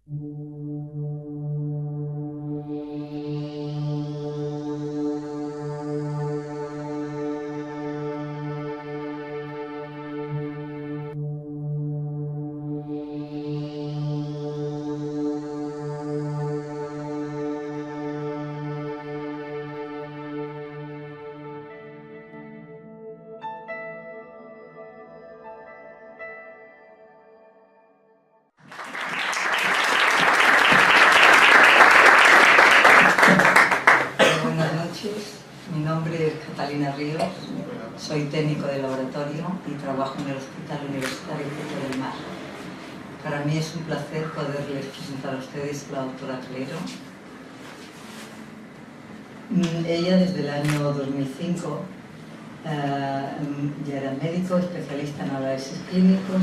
Mi nombre es Catalina Ríos, soy técnico de laboratorio y trabajo en el Hospital Universitario Puerto del Mar. Para mí es un placer poderles presentar a ustedes a la doctora Calero. Ella desde el año 2005 ya era médico, especialista en análisis clínicos,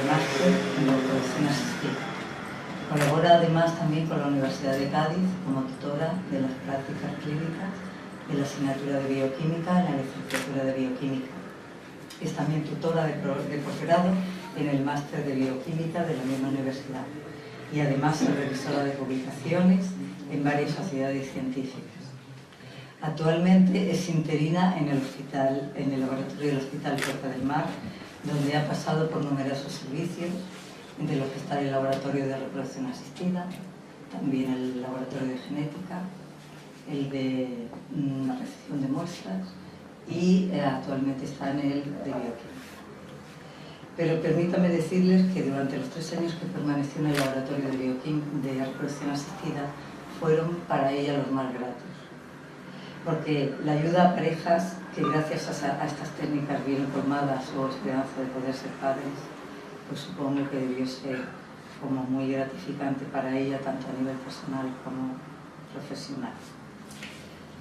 máster en la reproducción asistida. Colabora además también con la Universidad de Cádiz como tutora de las prácticas clínicas de la asignatura de bioquímica en la licenciatura de bioquímica. Es también tutora de posgrado en el máster de bioquímica de la misma universidad y además es revisora de publicaciones en varias sociedades científicas. Actualmente es interina en el laboratorio del Hospital Puerta del Mar, donde ha pasado por numerosos servicios, entre los que está el laboratorio de reproducción asistida, también el laboratorio de genética, el de recepción de muestras y actualmente está en el de bioquímica. Pero permítame decirles que durante los 3 años que permaneció en el laboratorio de reproducción asistida fueron para ella los más gratos, porque la ayuda a parejas que gracias a estas técnicas bien formadas o esperanza de poder ser padres, pues supongo que debió ser como muy gratificante para ella, tanto a nivel personal como profesional.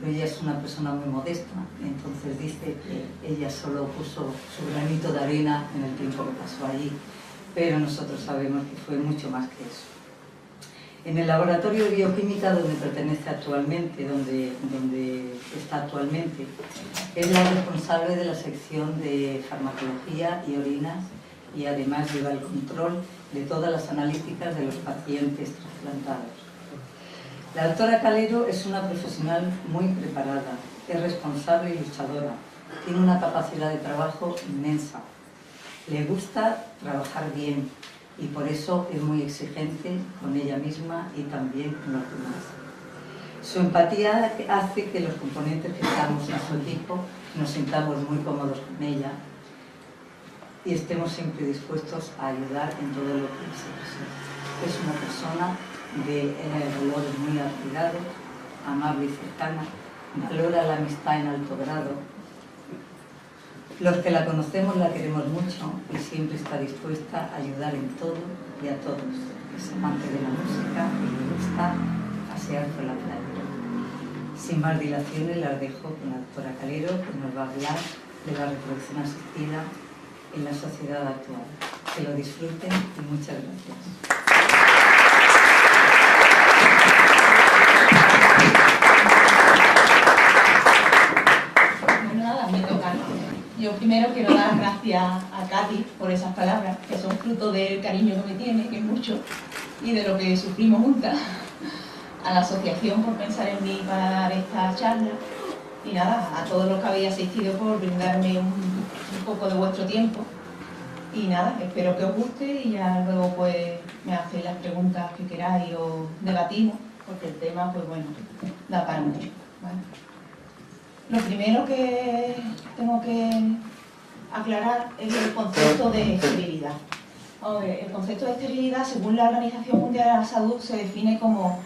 Ella es una persona muy modesta, entonces dice que ella solo puso su granito de arena en el tiempo que pasó allí, pero nosotros sabemos que fue mucho más que eso. En el laboratorio de bioquímica donde pertenece actualmente, donde está actualmente, es la responsable de la sección de farmacología y orinas y además lleva el control de todas las analíticas de los pacientes trasplantados. La doctora Calero es una profesional muy preparada, es responsable y luchadora, tiene una capacidad de trabajo inmensa, le gusta trabajar bien y por eso es muy exigente con ella misma y también con los demás. Su empatía hace que los componentes que estamos en su equipo nos sintamos muy cómodos con ella y estemos siempre dispuestos a ayudar en todo lo que se presente. Es una persona de valores muy arraigados, amable y cercana, valora la amistad en alto grado. Los que la conocemos la queremos mucho y siempre está dispuesta a ayudar en todo y a todos. Es amante de la música y le gusta pasear por la playa. Sin más dilaciones, las dejo con la doctora Calero, que nos va a hablar de la reproducción asistida en la sociedad actual. Que lo disfruten y muchas gracias. Yo primero quiero dar gracias a Katy por esas palabras, que son fruto del cariño que me tiene, que es mucho, y de lo que sufrimos juntas. A la asociación por pensar en mí para dar esta charla. Y nada, a todos los que habéis asistido por brindarme un poco de vuestro tiempo. Y nada, espero que os guste y ya luego pues me hacéis las preguntas que queráis o debatimos, porque el tema, pues bueno, da para mucho, ¿vale? Lo primero que tengo que aclarar es el concepto de esterilidad. El concepto de esterilidad, según la Organización Mundial de la Salud, se define como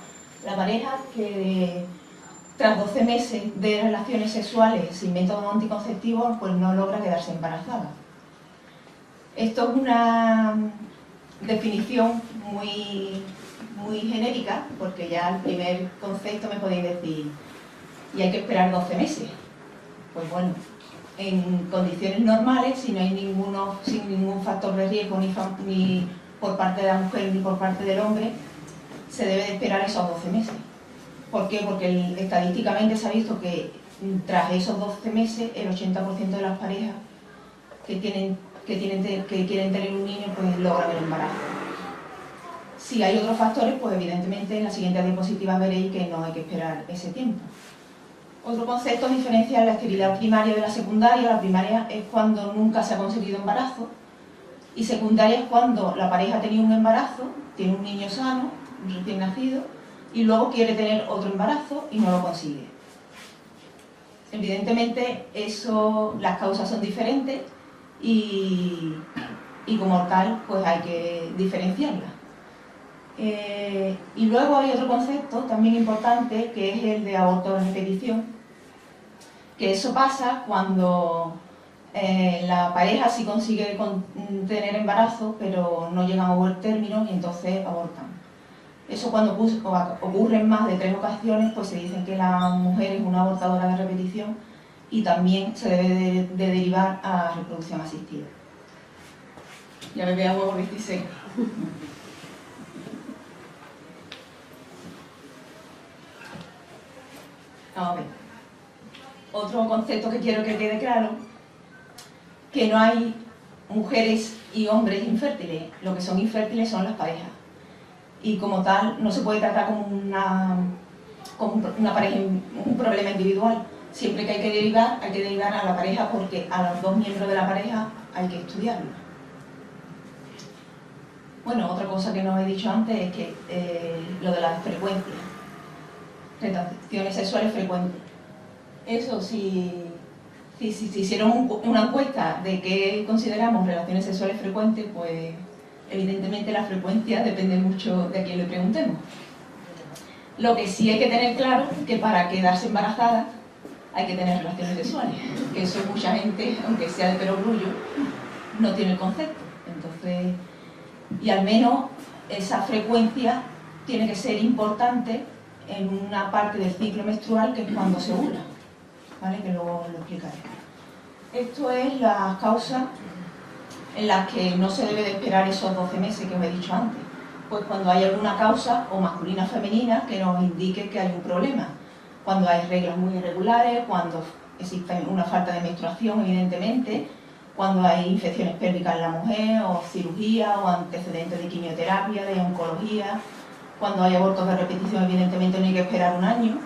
la pareja que tras 12 meses de relaciones sexuales sin método anticonceptivo pues no logra quedarse embarazada. Esto es una definición muy genérica, porque ya el primer concepto me podéis decir y hay que esperar 12 meses. Pues bueno, en condiciones normales, si no hay sin ningún factor de riesgo ni por parte de la mujer ni por parte del hombre, se debe de esperar esos 12 meses. ¿Por qué? Porque estadísticamente se ha visto que tras esos 12 meses el 80% de las parejas que quieren tener un niño pues logran el embarazo. Si hay otros factores, pues evidentemente en la siguiente diapositiva veréis que no hay que esperar ese tiempo. Otro concepto diferencia la esterilidad primaria de la secundaria. La primaria es cuando nunca se ha conseguido embarazo, y secundaria es cuando la pareja ha tenido un embarazo, tiene un niño sano, recién nacido, y luego quiere tener otro embarazo y no lo consigue. Evidentemente las causas son diferentes y como tal pues hay que diferenciarlas. Y luego hay otro concepto también importante, que es el de aborto de repetición, que eso pasa cuando la pareja sí consigue tener embarazo, pero no llegan a buen término y entonces abortan. Eso cuando ocurre en más de 3 ocasiones, pues se dice que la mujer es una abortadora de repetición y también se debe de derivar a reproducción asistida. Ya me veamos por 26. Vamos a ver. Otro concepto que quiero que quede claro, que no hay mujeres y hombres infértiles. Lo que son infértiles son las parejas. Y como tal, no se puede tratar como una pareja, un problema individual. Siempre que hay que derivar a la pareja, porque a los 2 miembros de la pareja hay que estudiarlo. Bueno, otra cosa que no he dicho antes es que lo de las frecuencias. Relaciones sexuales frecuentes. Eso, si hicieron una encuesta de qué consideramos relaciones sexuales frecuentes, pues evidentemente la frecuencia depende mucho de a quién le preguntemos. Lo que sí hay que tener claro es que para quedarse embarazada hay que tener relaciones sexuales, que eso mucha gente, aunque sea de perogrullo, no tiene el concepto. Entonces, y al menos esa frecuencia tiene que ser importante en una parte del ciclo menstrual, que es cuando se ovula, ¿vale? Que luego lo explicaré. Esto es las causas en las que no se debe de esperar esos 12 meses que os he dicho antes. Pues cuando hay alguna causa, o masculina o femenina, que nos indique que hay un problema. Cuando hay reglas muy irregulares, cuando existe una falta de menstruación, evidentemente, cuando hay infecciones pélvicas en la mujer, o cirugía, o antecedentes de quimioterapia, de oncología, cuando hay abortos de repetición, evidentemente no hay que esperar 1 año,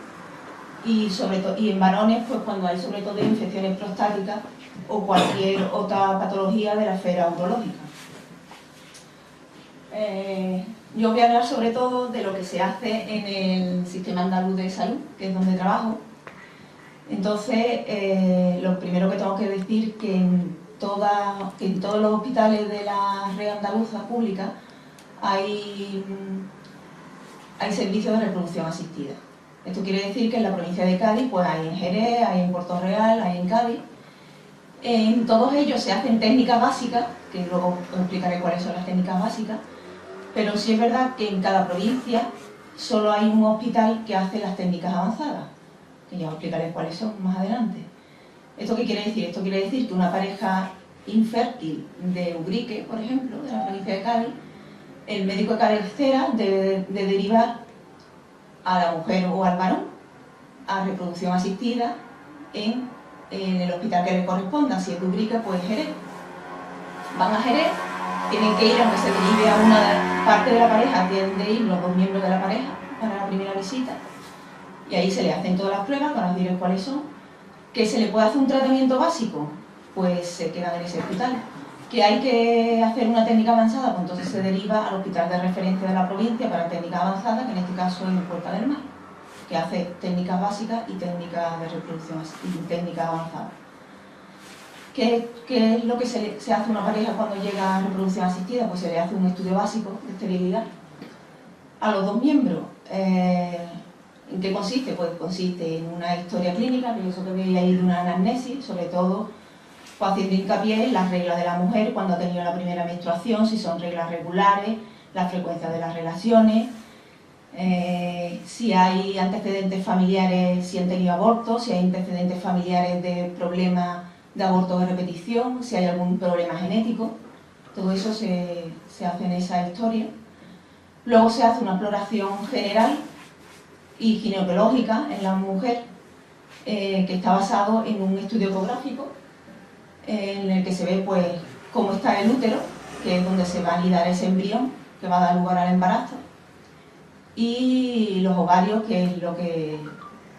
y en varones, pues cuando hay sobre todo infecciones prostáticas o cualquier otra patología de la esfera urológica. Yo voy a hablar sobre todo de lo que se hace en el Sistema Andaluz de Salud, que es donde trabajo. Entonces, lo primero que tengo que decir que en todos los hospitales de la red andaluza pública hay servicios de reproducción asistida. Esto quiere decir que en la provincia de Cádiz pues hay en Jerez, hay en Puerto Real, hay en Cádiz. En todos ellos se hacen técnicas básicas, que luego os explicaré cuáles son las técnicas básicas, pero sí es verdad que en cada provincia solo hay un hospital que hace las técnicas avanzadas, que ya os explicaré cuáles son más adelante. ¿Esto qué quiere decir? Esto quiere decir que una pareja infértil de Ubrique, por ejemplo, de la provincia de Cádiz, el médico de cabecera debe de derivar a la mujer o al varón a reproducción asistida en el hospital que le corresponda. Si es de Ubrique, pues Jerez. Van a Jerez, tienen que ir, aunque se derive a una parte de la pareja, tienen de ir los 2 miembros de la pareja para la primera visita, y ahí se le hacen todas las pruebas para decir cuáles son. ¿Que se le puede hacer un tratamiento básico? Pues se queda en ese hospital. ¿Que hay que hacer una técnica avanzada? Pues entonces se deriva al hospital de referencia de la provincia para técnica avanzada, que en este caso es Puerta del Mar, que hace técnicas básicas y técnicas de reproducción y técnicas avanzadas. ¿Qué es lo que se hace a una pareja cuando llega a reproducción asistida? Pues se le hace un estudio básico de esterilidad a los 2 miembros. ¿En qué consiste? Pues consiste en una historia clínica, que eso que veis ahí de una anamnesis, sobre todo pues haciendo hincapié en las reglas de la mujer cuando ha tenido la primera menstruación, si son reglas regulares, la frecuencia de las relaciones, si hay antecedentes familiares, si han tenido abortos, si hay antecedentes familiares de problemas de aborto de repetición, si hay algún problema genético. Todo eso se hace en esa historia. Luego se hace una exploración general y ginecológica en la mujer, que está basado en un estudio ecográfico en el que se ve pues cómo está el útero, que es donde se va a anidar ese embrión, que va a dar lugar al embarazo, y los ovarios, que es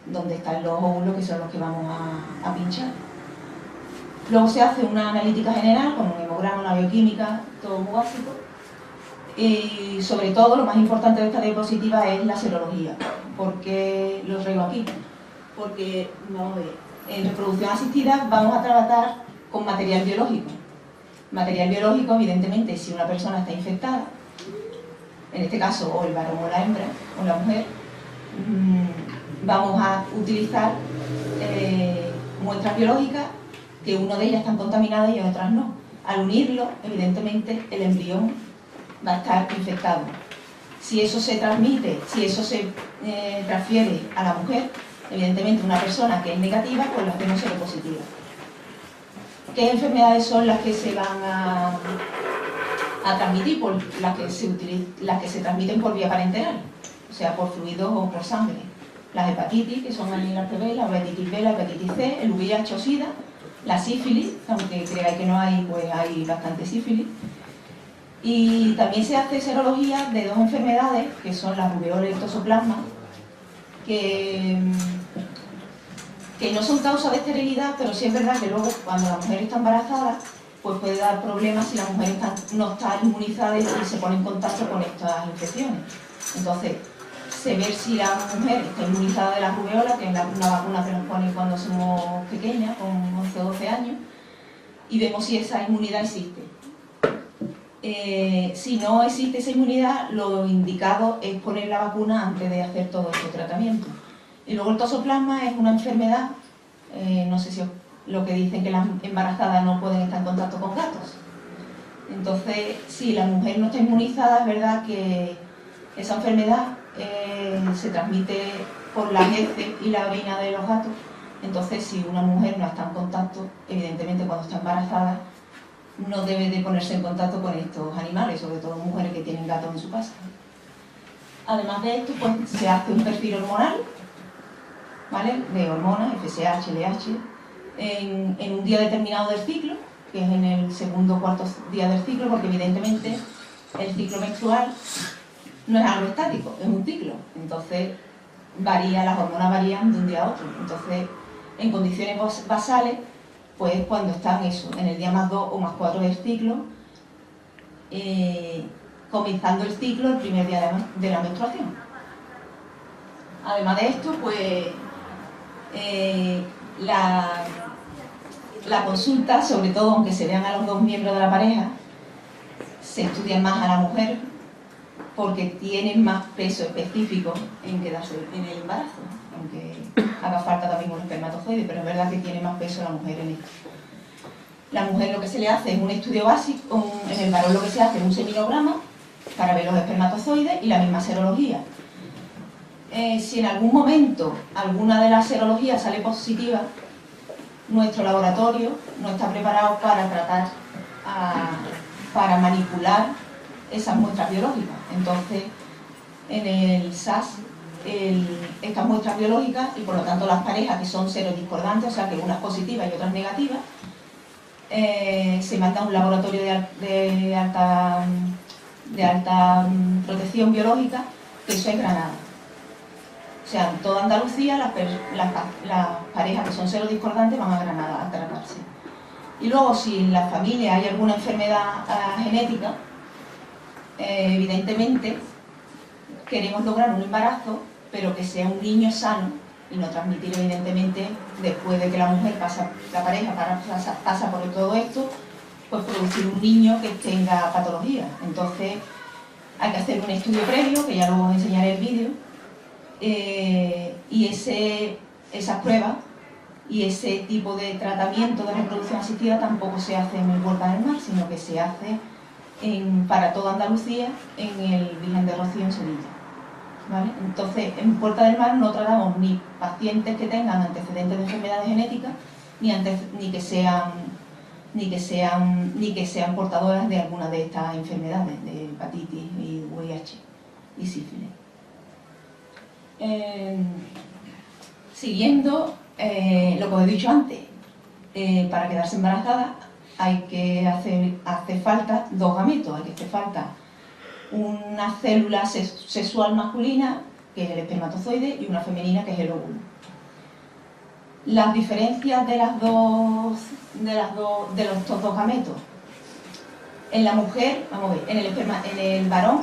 donde están los óvulos, que son los que vamos a pinchar. Luego se hace una analítica general con un hemograma, una bioquímica, todo muy básico. Y sobre todo, lo más importante de esta diapositiva es la serología. ¿Por qué lo traigo aquí? Porque, vamos a ver, en reproducción asistida vamos a tratar con material biológico. Material biológico, evidentemente, si una persona está infectada, en este caso, o el varón o la hembra, o la mujer, vamos a utilizar muestras biológicas, que una de ellas están contaminadas y otras no. Al unirlo, evidentemente, el embrión va a estar infectado. Si eso se transmite, si eso se transfiere a la mujer, evidentemente una persona que es negativa, pues la hacemos seropositiva. ¿Qué enfermedades son las que se van a transmitir? Pues las que se transmiten por vía parenteral, o sea, por fluidos o por sangre. Las hepatitis, que son las HPV, la hepatitis B, la hepatitis C, el VIH o SIDA, la sífilis, aunque creáis que no hay, pues hay bastante sífilis. Y también se hace serología de dos enfermedades, que son la rubeola y el toxoplasma, que no son causa de esterilidad, pero sí es verdad que luego cuando la mujer está embarazada, pues puede dar problemas si la mujer no está inmunizada y se pone en contacto con estas infecciones. Entonces, se ve si la mujer está inmunizada de la rubeola, que es una vacuna que nos ponen cuando somos pequeñas, con 11 o 12 años, y vemos si esa inmunidad existe. Si no existe esa inmunidad, lo indicado es poner la vacuna antes de hacer todo este tratamiento. Y luego el toxoplasma es una enfermedad, no sé si lo que dicen que las embarazadas no pueden estar en contacto con gatos. Entonces, si la mujer no está inmunizada, es verdad que esa enfermedad se transmite por las heces y la orina de los gatos. Entonces, si una mujer no está en contacto, evidentemente cuando está embarazada, no debe de ponerse en contacto con estos animales, sobre todo mujeres que tienen gatos en su casa. Además de esto, pues se hace un perfil hormonal, ¿vale?, de hormonas, FSH, LH, en un día determinado del ciclo, que es en el segundo o cuarto día del ciclo, porque evidentemente el ciclo menstrual no es algo estático, es un ciclo. Entonces, las hormonas varían de un día a otro. Entonces, en condiciones basales, pues cuando están en el día más 2 o más 4 del ciclo, comenzando el ciclo el primer día de la menstruación. Además de esto, pues la consulta, sobre todo aunque se vean a los dos miembros de la pareja, se estudia más a la mujer porque tienen más peso específico en quedarse en el embarazo, aunque haga falta también un espermatozoide, pero es verdad que tiene más peso la mujer en esto. La mujer lo que se le hace es un estudio básico, en el varón lo que se hace es un seminograma para ver los espermatozoides y la misma serología. Si en algún momento alguna de las serologías sale positiva, nuestro laboratorio no está preparado para tratar, para manipular esas muestras biológicas. Entonces, en el SAS, estas muestras biológicas y por lo tanto las parejas que son serodiscordantes, o sea que unas positivas y otras negativas, se manda a un laboratorio de alta protección biológica, que eso es Granada. O sea, en toda Andalucía las parejas que son serodiscordantes van a Granada a tratarse. Y luego, si en la familia hay alguna enfermedad genética, evidentemente queremos lograr un embarazo, pero que sea un niño sano y no transmitir, evidentemente, después de que la mujer la pareja pasa por todo esto, pues producir un niño que tenga patología. Entonces hay que hacer un estudio previo, que ya luego os enseñaré el vídeo, y esas pruebas y ese tipo de tratamiento de reproducción asistida tampoco se hace en el Huerta del Mar, sino que se hace para toda Andalucía en el Virgen de Rocío en Sevilla, ¿vale? Entonces, en Puerta del Mar no tratamos ni pacientes que tengan antecedentes de enfermedades genéticas, ni que sean portadoras de alguna de estas enfermedades, de hepatitis y VIH y sífilis. Siguiendo lo que os he dicho antes, para quedarse embarazada hace falta dos gametos, hace falta una célula sexual masculina, que es el espermatozoide, y una femenina, que es el óvulo. Las diferencias de los dos gametos. En la mujer, vamos a ver, en el varón,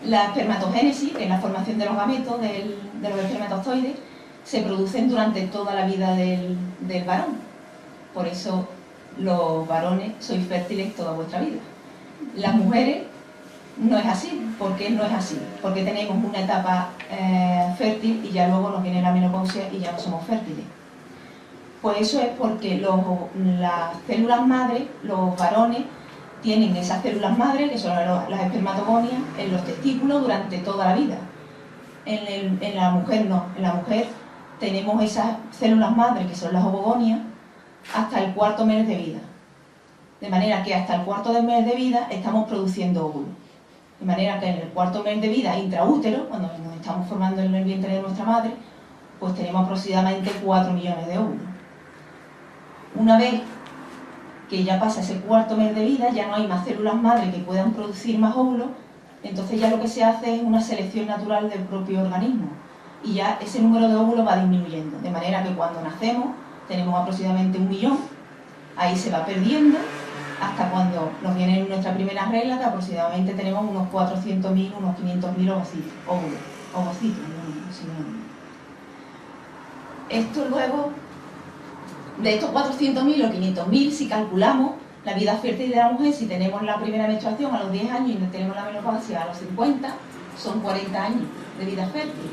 la espermatogénesis, que es la formación de los gametos, de los espermatozoides, se producen durante toda la vida del varón. Por eso los varones sois fértiles toda vuestra vida. Las mujeres no es así. ¿Por qué no es así? Porque tenemos una etapa fértil y ya luego nos viene la menopausia y ya no somos fértiles. Pues eso es porque las células madre, los varones, tienen esas células madre, que son las espermatogonias, en los testículos durante toda la vida. En la mujer no. En la mujer tenemos esas células madre, que son las ovogonias, hasta el cuarto mes de vida. De manera que hasta el cuarto mes de vida estamos produciendo óvulos. De manera que en el cuarto mes de vida intraútero, cuando nos estamos formando en el vientre de nuestra madre, pues tenemos aproximadamente 4 millones de óvulos. Una vez que ya pasa ese cuarto mes de vida, ya no hay más células madre que puedan producir más óvulos, entonces ya lo que se hace es una selección natural del propio organismo y ya ese número de óvulos va disminuyendo, de manera que cuando nacemos tenemos aproximadamente 1 millón, ahí se va perdiendo hasta cuando nos viene nuestra primera regla, que aproximadamente tenemos unos 400.000, unos 500.000 ovocitos. Esto luego, de estos 400.000 o 500.000, si calculamos la vida fértil de la mujer, si tenemos la primera menstruación a los 10 años y tenemos la menopausia a los 50, son 40 años de vida fértil.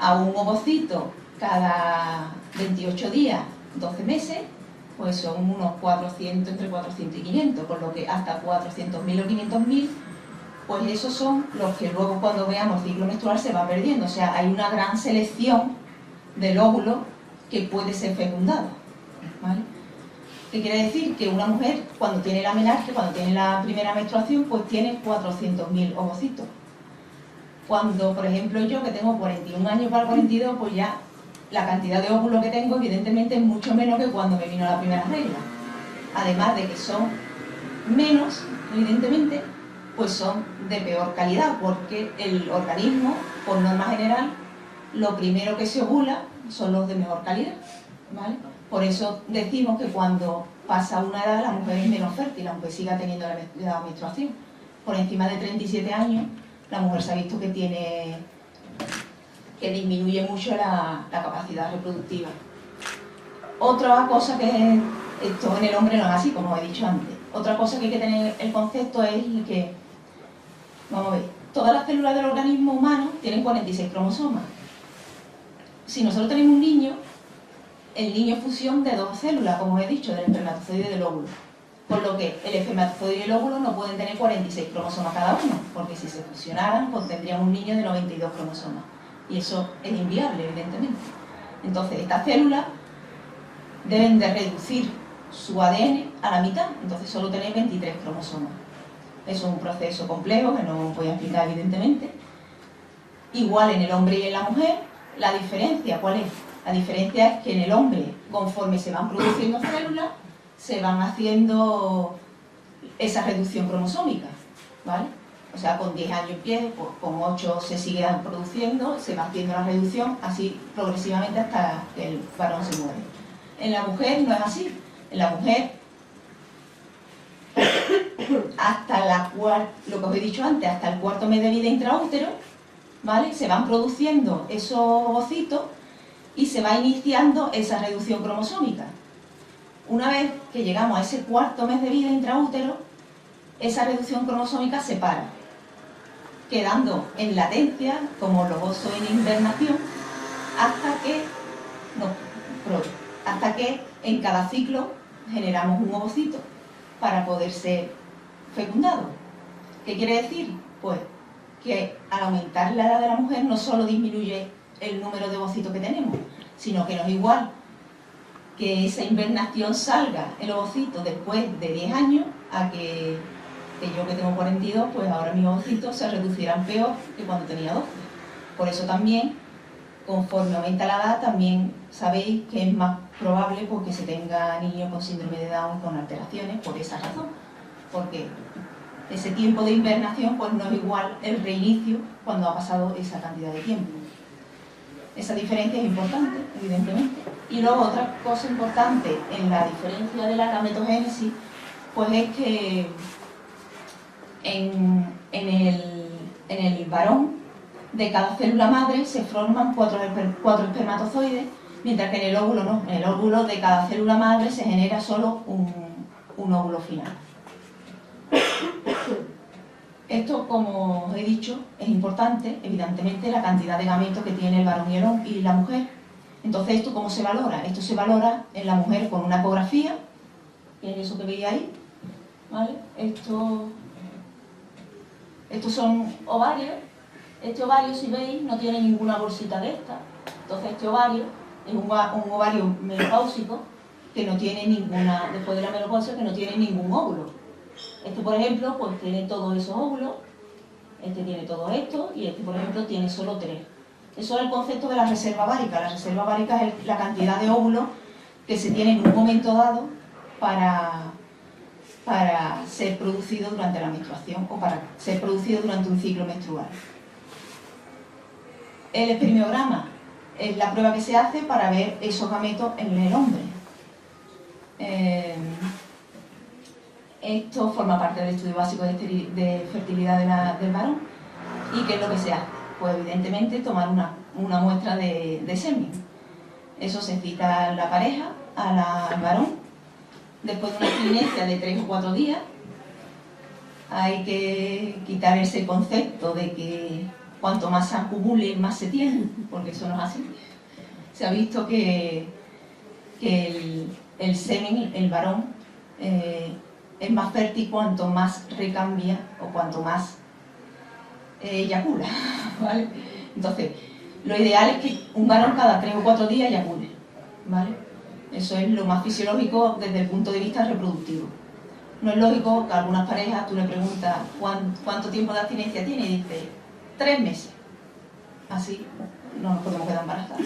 A un ovocito cada 28 días, 12 meses, pues son unos 400, entre 400 y 500, por lo que hasta 400.000 o 500.000, pues esos son los que luego cuando veamos el ciclo menstrual se va perdiendo. O sea, hay una gran selección del óvulo que puede ser fecundado, ¿vale? ¿Qué quiere decir? Que una mujer, cuando tiene la menarquia, cuando tiene la primera menstruación, pues tiene 400.000 ovocitos. Cuando, por ejemplo, yo, que tengo 41 años para 42, pues ya la cantidad de óvulos que tengo, evidentemente, es mucho menos que cuando me vino la primera regla. Además de que son menos, evidentemente, pues son de peor calidad, porque el organismo, por norma general, lo primero que se ovula son los de mejor calidad, ¿vale? Por eso decimos que cuando pasa una edad la mujer es menos fértil, aunque siga teniendo la menstruación. Por encima de 37 años, la mujer se ha visto que disminuye mucho la capacidad reproductiva. Otra cosa que esto en el hombre no es así, como he dicho antes. Otra cosa que hay que tener el concepto es que, vamos a ver, todas las células del organismo humano tienen 46 cromosomas. Si nosotros tenemos un niño, el niño es fusión de dos células, como he dicho, del espermatozoide y del óvulo. Por lo que el espermatozoide y el óvulo no pueden tener 46 cromosomas cada uno, porque si se fusionaran, pues tendríamos un niño de 92 cromosomas. Y eso es inviable, evidentemente. Entonces, estas células deben de reducir su ADN a la mitad, entonces solo tenéis 23 cromosomas. Eso es un proceso complejo que no os voy a explicar, evidentemente. Igual en el hombre y en la mujer, la diferencia, ¿cuál es? La diferencia es que en el hombre, conforme se van produciendo células, se van haciendo esa reducción cromosómica, ¿vale? O sea, con 10 años empieza, con 8 se sigue produciendo, se va haciendo la reducción, así progresivamente hasta que el varón se muere. En la mujer no es así. En la mujer, hasta lo que os he dicho antes, hasta el cuarto mes de vida intraútero, ¿vale? Se van produciendo esos ovocitos y se va iniciando esa reducción cromosómica. Una vez que llegamos a ese cuarto mes de vida intraútero, esa reducción cromosómica se para, quedando en latencia, como los osos en invernación, hasta que en cada ciclo generamos un ovocito para poder ser fecundado. ¿Qué quiere decir? Pues que al aumentar la edad de la mujer no solo disminuye el número de ovocitos que tenemos, sino que no es igual que esa invernación salga el ovocito después de 10 años a que yo, que tengo 42, pues ahora mis ovocitos se reducirán peor que cuando tenía 12. Por eso también, conforme aumenta la edad, también sabéis que es más probable pues, que se tenga niños con síndrome de Down, con alteraciones, por esa razón. Porque ese tiempo de invernación pues no es igual el reinicio cuando ha pasado esa cantidad de tiempo. Esa diferencia es importante, evidentemente. Y luego otra cosa importante en la diferencia de la gametogénesis, pues es que en el varón de cada célula madre se forman cuatro espermatozoides, mientras que en el óvulo no. En el óvulo de cada célula madre se genera solo un óvulo final. Esto, como os he dicho, es importante, evidentemente, la cantidad de gametos que tiene el varón y la mujer. Entonces, ¿esto cómo se valora? Esto se valora en la mujer con una ecografía, que es eso que veis ahí, ¿vale? Estos son ovarios. Este ovario, si veis, no tiene ninguna bolsita de esta. Entonces, este ovario es un ovario menopáusico que no tiene ninguna, después de la menopausia, que no tiene ningún óvulo. Este, por ejemplo, pues tiene todos esos óvulos, este tiene todo esto, y este, por ejemplo, tiene solo 3. Eso es el concepto de la reserva ovárica. La reserva ovárica es la cantidad de óvulos que se tiene en un momento dado para ser producido durante la menstruación o para ser producido durante un ciclo menstrual. El espermiograma es la prueba que se hace para ver esos gametos en el hombre. Esto forma parte del estudio básico de fertilidad del varón. ¿Y qué es lo que se hace? Pues evidentemente tomar una muestra de semen. Eso se cita a la pareja, al varón, después de una abstinencia de 3 o 4 días. Hay que quitar ese concepto de que cuanto más se acumule, más se tiene, porque eso no es así. Se ha visto que el semen, el varón, es más fértil cuanto más recambia o cuanto más eyacula, ¿vale? Entonces, lo ideal es que un varón cada 3 o 4 días eyacule, ¿vale? Eso es lo más fisiológico desde el punto de vista reproductivo. No es lógico que a algunas parejas tú le preguntas cuánto tiempo de abstinencia tiene y dice 3 meses. Así no nos podemos quedar embarazados.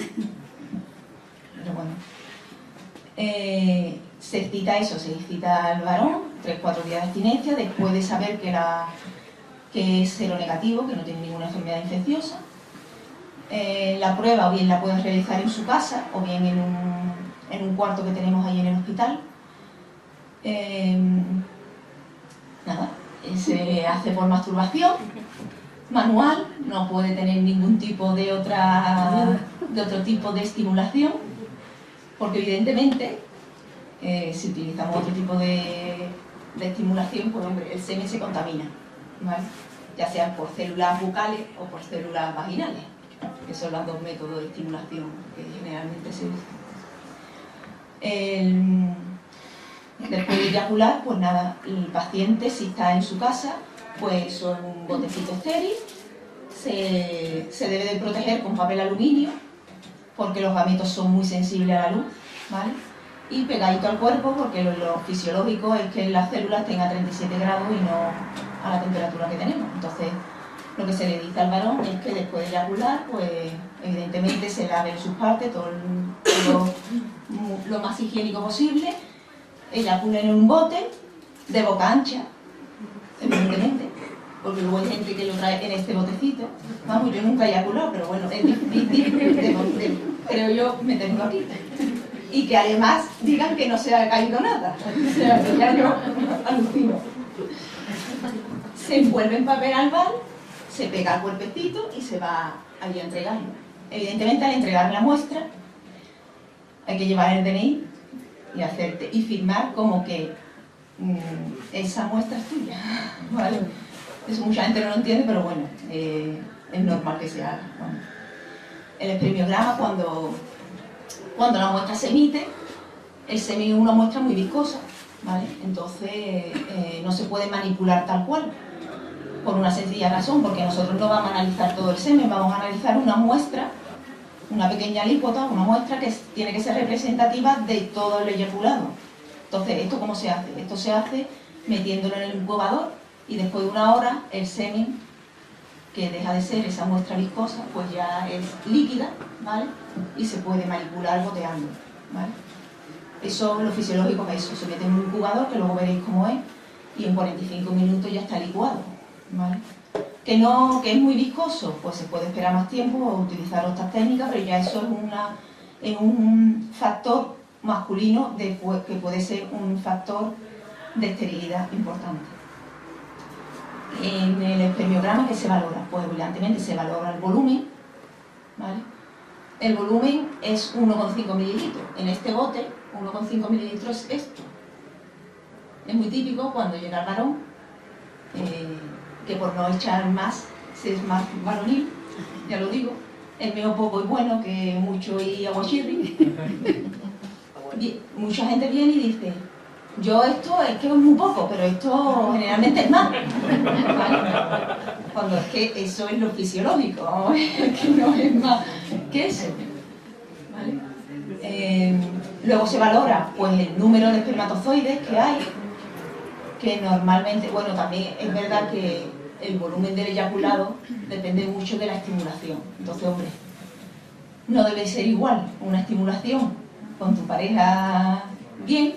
Pero bueno. Se cita eso, se cita al varón, 3 o 4 días de abstinencia, después de saber que es seronegativo, que no tiene ninguna enfermedad infecciosa. La prueba o bien la puedes realizar en su casa o bien en un cuarto que tenemos ahí en el hospital. Se hace por masturbación manual, no puede tener ningún tipo de otro tipo de estimulación, porque evidentemente si utilizamos otro tipo de estimulación, pues hombre, el semen se contamina, ¿vale? Ya sean por células bucales o por células vaginales, que son los 2 métodos de estimulación que generalmente se usan. Después de eyacular, pues nada, el paciente, si está en su casa, pues son un botecito estéril, se debe de proteger con papel aluminio, porque los gametos son muy sensibles a la luz, ¿vale? Y pegadito al cuerpo, porque lo fisiológico es que las células tengan 37 grados y no a la temperatura que tenemos. Entonces, lo que se le dice al varón es que después de eyacular, pues evidentemente se laven sus partes, todo lo más higiénico posible, eyaculen en un bote de boca ancha, evidentemente, porque luego hay gente que lo trae en este botecito. Vamos, yo nunca he eyaculado, pero bueno, es difícil, creo yo, meterlo aquí. Y que además digan que no se ha caído nada. O sea, que ya yo alucino. Se envuelve en papel albal, se pega al cuerpecito y se va allí a entregarlo. Evidentemente, al entregar la muestra, hay que llevar el DNI y firmar como que esa muestra es tuya, ¿vale? Eso mucha gente no lo entiende, pero bueno, es normal que sea. Bueno, el espermiograma, cuando la muestra se emite, el semen es una muestra muy viscosa, ¿vale? Entonces no se puede manipular tal cual, por una sencilla razón, porque nosotros no vamos a analizar todo el semen, vamos a analizar una muestra, una pequeña alícuota, una muestra que tiene que ser representativa de todo el eyaculado. Entonces, ¿esto cómo se hace? Esto se hace metiéndolo en el incubador y después de 1 hora el semen, que deja de ser esa muestra viscosa, pues ya es líquida, ¿vale? Y se puede manipular goteando, ¿vale? Eso, lo fisiológico es eso, se mete en un incubador, que luego veréis cómo es, y en 45 minutos ya está licuado, ¿vale? Que es muy viscoso, pues se puede esperar más tiempo o utilizar otras técnicas, pero ya eso es un factor masculino que puede ser un factor de esterilidad importante. En el espermiograma, ¿qué se valora? Pues evidentemente se valora el volumen, ¿vale? El volumen es 1,5 mililitros. En este bote, 1,5 mililitros es esto. Es muy típico cuando llega el varón, que por no echar más, se es más varonil, ya lo digo. El mío poco y bueno, que mucho y aguachirri. Mucha gente viene y dice, yo esto es que es muy poco, pero esto generalmente es más. ¿Vale? Cuando es que eso es lo fisiológico, vamos, es que no es más que eso. ¿Vale? Luego se valora pues el número de espermatozoides que hay, que normalmente, bueno, también es verdad que el volumen del eyaculado depende mucho de la estimulación. Entonces, hombre, no debe ser igual una estimulación con tu pareja bien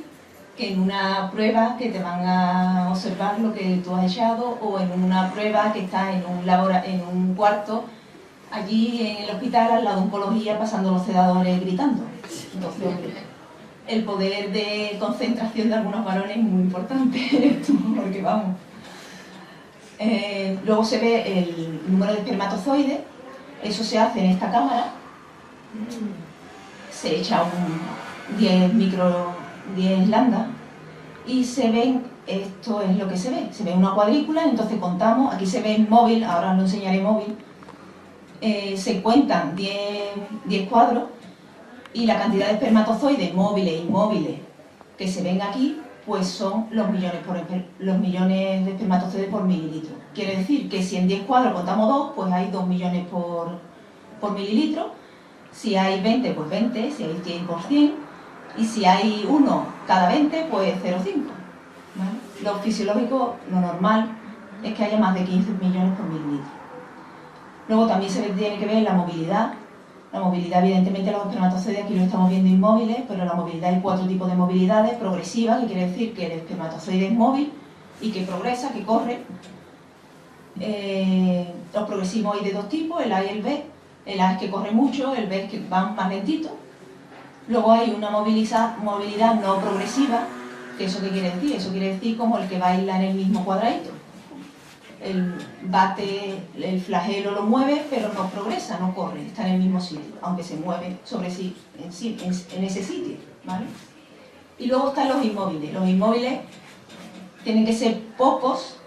que en una prueba que te van a observar lo que tú has echado, o en una prueba que está en un cuarto allí en el hospital al lado de oncología pasando los sedadores gritando. Entonces, el poder de concentración de algunos varones es muy importante, porque vamos. Luego se ve el número de espermatozoides, eso se hace en esta cámara, se echa 10 lambdas y se ven, esto es lo que se ve una cuadrícula, entonces contamos, aquí se ve en móvil, ahora os lo enseñaré móvil, se cuentan 10 cuadros y la cantidad de espermatozoides móviles e inmóviles que se ven aquí, pues son los millones de espermatozoides por mililitro. Quiere decir que si en 10 cuadros contamos 2, pues hay 2 millones por mililitro. Si hay 20, pues 20, si hay 100 por 100, y si hay 1 cada 20, pues 0,5. ¿Vale? Lo fisiológico, lo normal, es que haya más de 15 millones por mililitro. Luego también se tiene que ver la movilidad. La movilidad, evidentemente, los espermatozoides aquí lo estamos viendo inmóviles, pero la movilidad hay 4 tipos de movilidades. Progresiva, que quiere decir que el espermatozoide es móvil y que progresa, que corre. Los progresivos hay de 2 tipos, el A y el B. El A es que corre mucho, el B es que va más lentito. Luego hay una movilidad no progresiva, que ¿eso qué quiere decir? Eso quiere decir como el que baila en el mismo cuadradito. El flagelo lo mueve, pero no progresa, no corre, está en el mismo sitio, aunque se mueve sobre sí, en ese sitio, ¿vale? Y luego están los inmóviles. Los inmóviles tienen que ser pocos,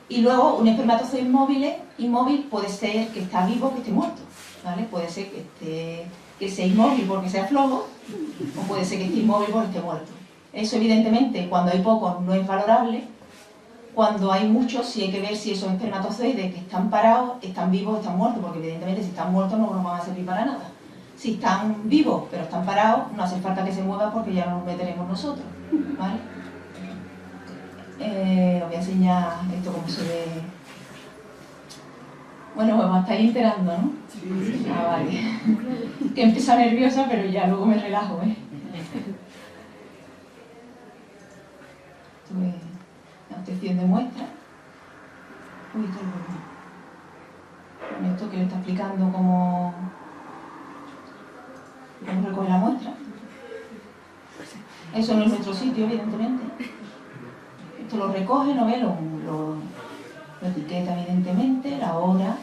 y luego un espermatozoide inmóvil puede ser que está vivo o que esté muerto, ¿vale? Puede ser que sea inmóvil porque sea flojo, o puede ser que esté inmóvil porque esté muerto. Eso, evidentemente, cuando hay pocos no es valorable. Cuando hay muchos, sí hay que ver si esos espermatozoides que están parados, están vivos o están muertos, porque evidentemente si están muertos no nos van a servir para nada. Si están vivos pero están parados, no hace falta que se muevan porque ya nos meteremos nosotros, ¿vale? Os voy a enseñar esto cómo se ve. Bueno, pues me estáis enterando, ¿no? Sí. Ah, vale. Que empiezo nerviosa, pero ya luego me relajo, ¿eh? La obtención de muestra. Uy, todo el volumen. Bueno, esto que le está explicando cómo recoge la muestra. Eso no es nuestro sitio, evidentemente. Esto lo recoge, ¿no ve? Lo etiqueta, evidentemente, la hora.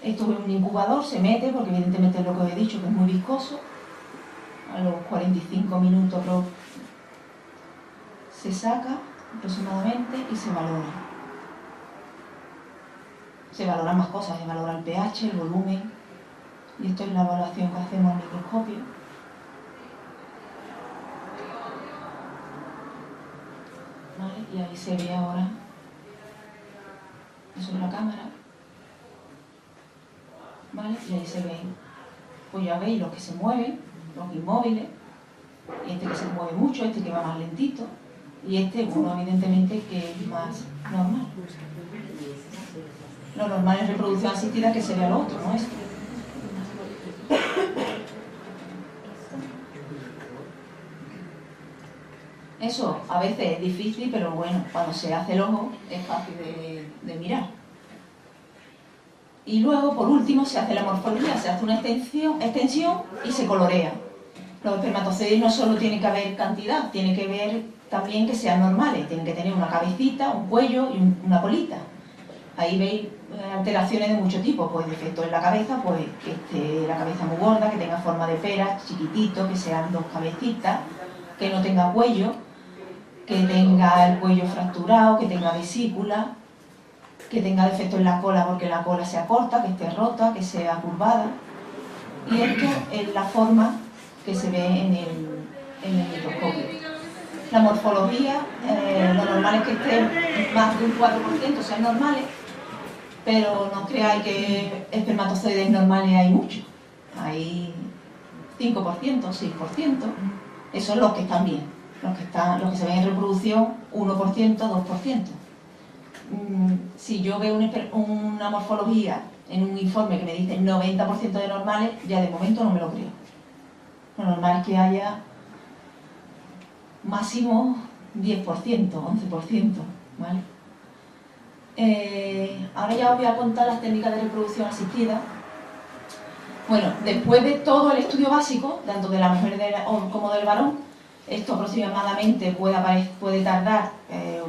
Esto es un incubador, se mete, porque evidentemente es lo que os he dicho, que es muy viscoso. A los 45 minutos se saca aproximadamente y se valora. Se valoran más cosas, se valora el pH, el volumen, y esto es la evaluación que hacemos al microscopio. ¿Vale? Y ahí se ve ahora, eso es la cámara, ¿vale? Y ahí se ven, pues ya veis los que se mueven, los inmóviles, y este que se mueve mucho, este que va más lentito, y este, bueno, evidentemente que es más normal. Lo normal es reproducción asistida, que sería lo otro, ¿no? Esto. Eso a veces es difícil, pero bueno, cuando se hace el ojo es fácil de mirar. Y luego, por último, se hace la morfología, se hace una extensión y se colorea. Los espermatozoides no solo tiene que haber cantidad, tiene que ver también que sean normales, tienen que tener una cabecita, un cuello y una colita. Ahí veis alteraciones de mucho tipo, pues defectos en la cabeza, pues que esté la cabeza muy gorda, que tenga forma de pera, chiquitito, que sean dos cabecitas, que no tenga cuello, que tenga el cuello fracturado, que tenga vesícula, que tenga defecto en la cola porque la cola sea corta, que esté rota, que sea curvada. Y esto es la forma que se ve en el microscopio. La morfología, lo normal es que esté más de un 4%, sean normales, pero no creáis que espermatozoides normales hay muchos. Hay 5%, 6%, esos son los que están bien. Los que se ven en reproducción, 1%, 2%. Si yo veo una morfología en un informe que me dice 90% de normales, ya de momento no me lo creo. Lo normal es que haya máximo 10%, 11%, ¿vale? Ahora ya os voy a contar las técnicas de reproducción asistida. Bueno, después de todo el estudio básico, tanto de la mujer como del varón, esto aproximadamente puede tardar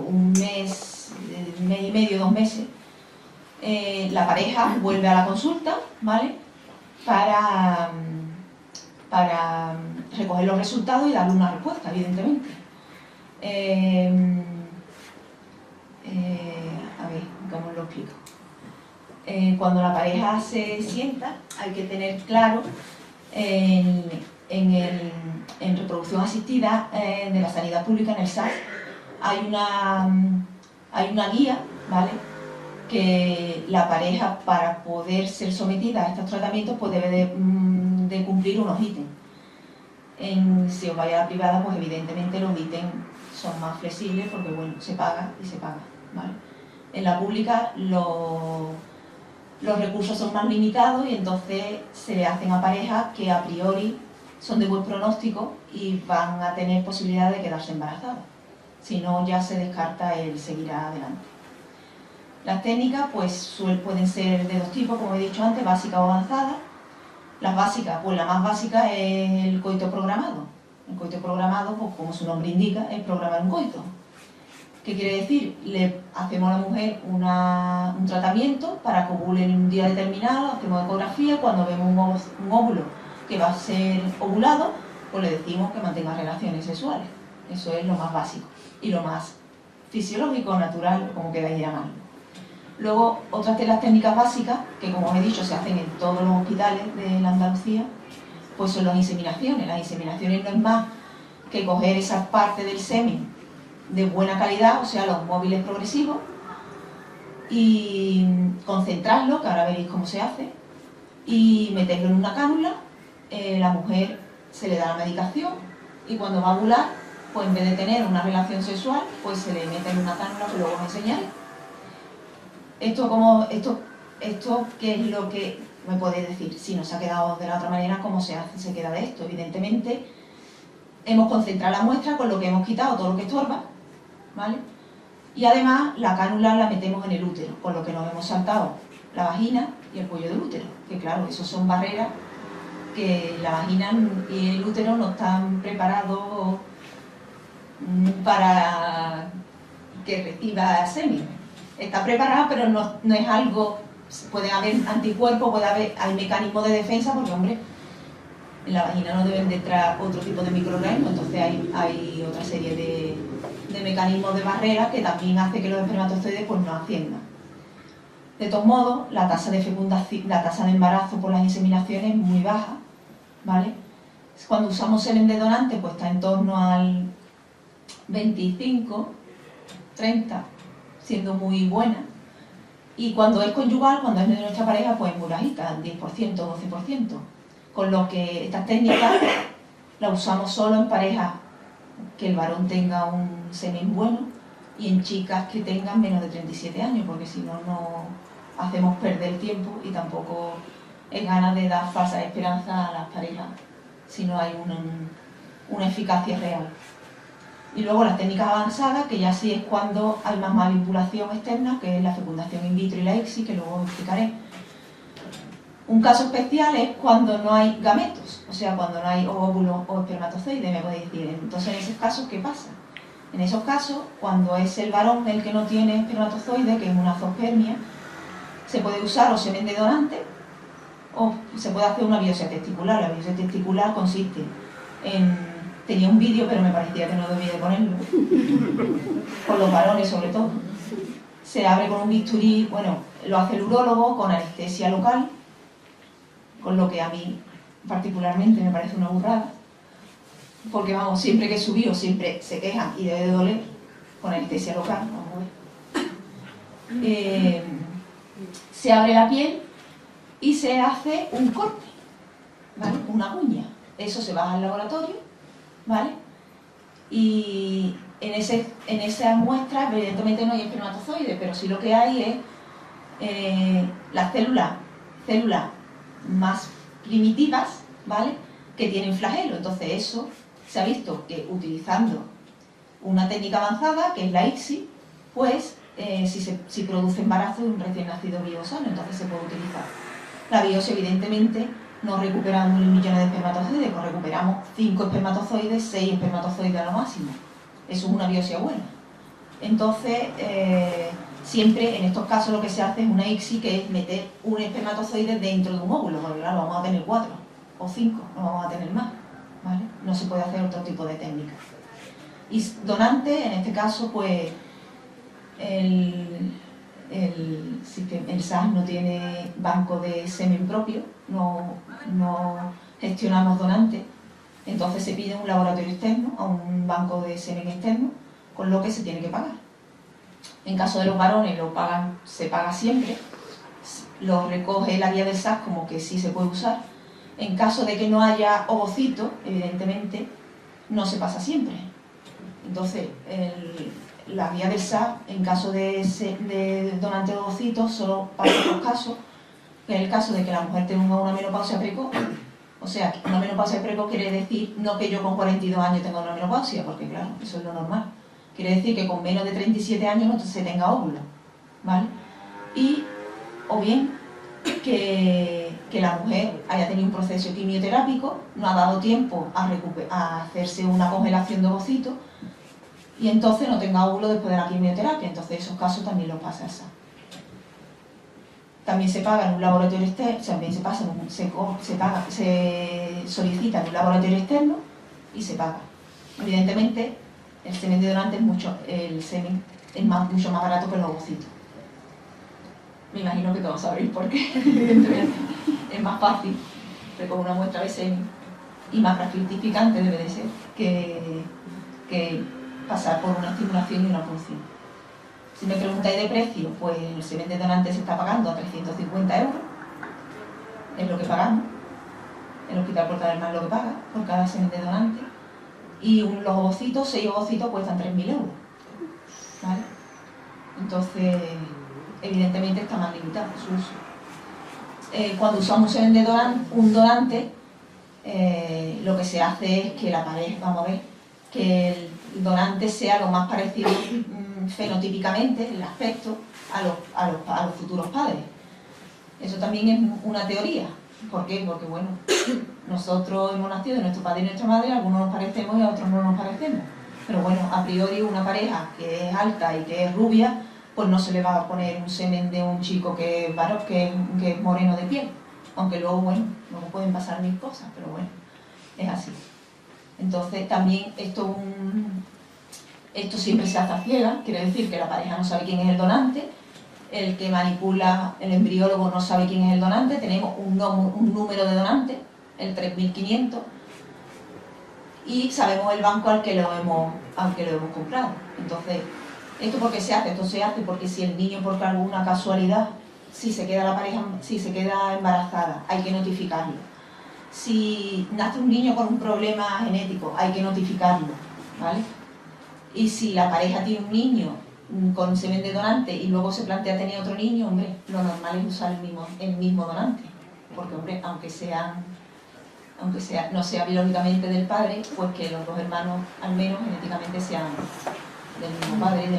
un mes y medio, 2 meses. La pareja vuelve a la consulta, ¿vale? Para recoger los resultados y darle una respuesta, evidentemente. A ver, ¿cómo lo explico? Cuando la pareja se sienta, hay que tener claro en reproducción asistida de la sanidad pública, en el SAS, hay una guía, ¿vale? Que la pareja, para poder ser sometida a estos tratamientos, pues debe de cumplir unos ítems. Si os vais a la privada, pues evidentemente los ítems son más flexibles porque, bueno, se paga y se paga, ¿vale? En la pública los recursos son más limitados y entonces se le hacen a parejas que a priori son de buen pronóstico y van a tener posibilidad de quedarse embarazadas. Si no, ya se descarta el seguir adelante. Las técnicas pues pueden ser de dos tipos, como he dicho antes, básicas o avanzadas. Las básicas, pues la más básica es el coito programado. El coito programado, pues como su nombre indica, es programar un coito. ¿Qué quiere decir? Le hacemos a la mujer un tratamiento para que ovule en un día determinado, hacemos ecografía, cuando vemos un óvulo que va a ser ovulado, pues le decimos que mantenga relaciones sexuales. Eso es lo más básico y lo más fisiológico, natural, como queráis llamarlo. Luego, otras de las técnicas básicas, que como os he dicho se hacen en todos los hospitales de la Andalucía, pues son las inseminaciones. Las inseminaciones no es más que coger esa parte del semen de buena calidad, o sea, los móviles progresivos, y concentrarlo, que ahora veréis cómo se hace, y meterlo en una cánula. La mujer se le da la medicación y cuando va a ovular, pues en vez de tener una relación sexual, pues se le mete en una cánula que luego os enseñaré. Esto ¿qué es lo que me podéis decir? Si no se ha quedado de la otra manera, ¿cómo se hace? Se queda de esto. Evidentemente, hemos concentrado la muestra con lo que hemos quitado, todo lo que estorba, ¿vale? Y además, la cánula la metemos en el útero, con lo que nos hemos saltado la vagina y el cuello del útero. Que claro, eso son barreras que la vagina y el útero no están preparados para que reciba semen. Está preparada, pero no es algo. Puede haber anticuerpos, hay mecanismos de defensa, porque, hombre, en la vagina no deben de entrar otro tipo de microorganismos, entonces hay otra serie de mecanismos de barrera que también hace que los espermatozoides pues no asciendan. De todos modos, la tasa de fecundación, la tasa de embarazo por las inseminaciones es muy baja, ¿vale? Cuando usamos semen de donante, pues está en torno al 25, 30, siendo muy buena. Y cuando es conyugal, cuando es de nuestra pareja, pues muy bajita, 10%, 12%. Con lo que estas técnicas las usamos solo en parejas que el varón tenga un semen bueno y en chicas que tengan menos de 37 años, porque si no, no hacemos perder tiempo y tampoco es ganas de dar falsas esperanzas a las parejas si no hay una eficacia real. Y luego las técnicas avanzadas, que ya sí es cuando hay más manipulación externa, que es la fecundación in vitro y la ICSI, que luego explicaré. Un caso especial es cuando no hay gametos, o sea, cuando no hay óvulos o espermatozoides, me podéis decir. Entonces, en esos casos, ¿qué pasa? En esos casos, cuando es el varón el que no tiene espermatozoide, que es una zoospermia, se puede usar o semen de donante o se puede hacer una biopsia testicular. La biopsia testicular consiste en... Tenía un vídeo, pero me parecía que no debía de ponerlo, con los varones sobre todo. Se abre con un bisturí, bueno, lo hace el urólogo con anestesia local, con lo que a mí particularmente me parece una burrada, porque vamos, siempre que he subido, siempre se quejan y debe de doler, con anestesia local, vamos a ver. Se abre la piel y se hace un corte, ¿vale? Una uña. Eso se va al laboratorio, ¿vale? Y en esa muestra, evidentemente no hay espermatozoides, pero sí lo que hay es las células más primitivas, ¿vale?, que tienen flagelo. Entonces eso se ha visto que utilizando una técnica avanzada, que es la ICSI, pues si produce embarazo de un recién nacido vivo sano, entonces se puede utilizar. La biopsia, evidentemente, no recuperamos 1.000 millones de espermatozoides, pues recuperamos 5 espermatozoides, 6 espermatozoides a lo máximo. Eso es una biopsia buena. Entonces, siempre en estos casos lo que se hace es una ICSI, que es meter un espermatozoide dentro de un óvulo, porque claro, vamos a tener 4 o 5, no vamos a tener más, ¿vale? No se puede hacer otro tipo de técnica. Y donante, en este caso, pues el SAS no tiene banco de semen propio, no gestionamos donantes, entonces se pide un laboratorio externo, a un banco de semen externo, con lo que se tiene que pagar. En caso de los varones se paga siempre, lo recoge la guía del SAS como que sí se puede usar. En caso de que no haya ovocito, evidentemente, no se pasa siempre. Entonces, la guía del SAS, en caso de donante de ovocitos, solo para otros casos, que es el caso de que la mujer tenga una menopausia precoz. O sea, una menopausia precoz quiere decir no que yo con 42 años tenga una menopausia, porque claro, eso es lo normal. Quiere decir que con menos de 37 años no se tenga óvulo, ¿vale? Y, o bien, que la mujer haya tenido un proceso quimioterápico, no ha dado tiempo a hacerse una congelación de ovocitos, y entonces no tenga óvulo después de la quimioterapia. Entonces esos casos también los pasa el SAS. También se paga en un laboratorio externo, también se solicita en un laboratorio externo y se paga. Evidentemente, el semen de donante mucho más barato que los ovocitos. Me imagino que todos sabréis por qué, evidentemente. Es más fácil recoger una muestra de semen y más gratificante debe de ser que pasar por una estimulación y una punción. Si me preguntáis de precio, pues el semen de donante se está pagando a 350 euros, es lo que pagamos. El Hospital Porta del Mar lo que paga por cada semen de donante. Y los ovocitos, 6 ovocitos cuestan 3.000 euros, ¿vale? Entonces, evidentemente está más limitado su uso. Cuando usamos un donante, lo que se hace es que la pareja, vamos a ver, que el donante sea lo más parecido fenotípicamente, el aspecto, a los futuros padres. Eso también es una teoría. ¿Por qué? Porque bueno, nosotros hemos nacido de nuestro padre y nuestra madre, a algunos nos parecemos y a otros no nos parecemos. Pero bueno, a priori una pareja que es alta y que es rubia, pues no se le va a poner un semen de un chico que es moreno de piel. Aunque luego, bueno, luego pueden pasar 1000 cosas, pero bueno, es así. Entonces también esto siempre se hace a ciegas, quiere decir que la pareja no sabe quién es el donante, el que manipula, el embriólogo no sabe quién es el donante, tenemos un número de donante, el 3500, y sabemos el banco al que lo hemos comprado. Entonces, ¿esto por qué se hace? Esto se hace porque si el niño, por alguna casualidad, si se queda embarazada, hay que notificarlo. Si nace un niño con un problema genético, hay que notificarlo, ¿vale? Y si la pareja tiene un niño con semen de donante y luego se plantea tener otro niño, hombre, lo normal es usar el mismo donante. Porque, hombre, aunque sean aunque no sea biológicamente del padre, pues que los dos hermanos al menos genéticamente sean del mismo padre y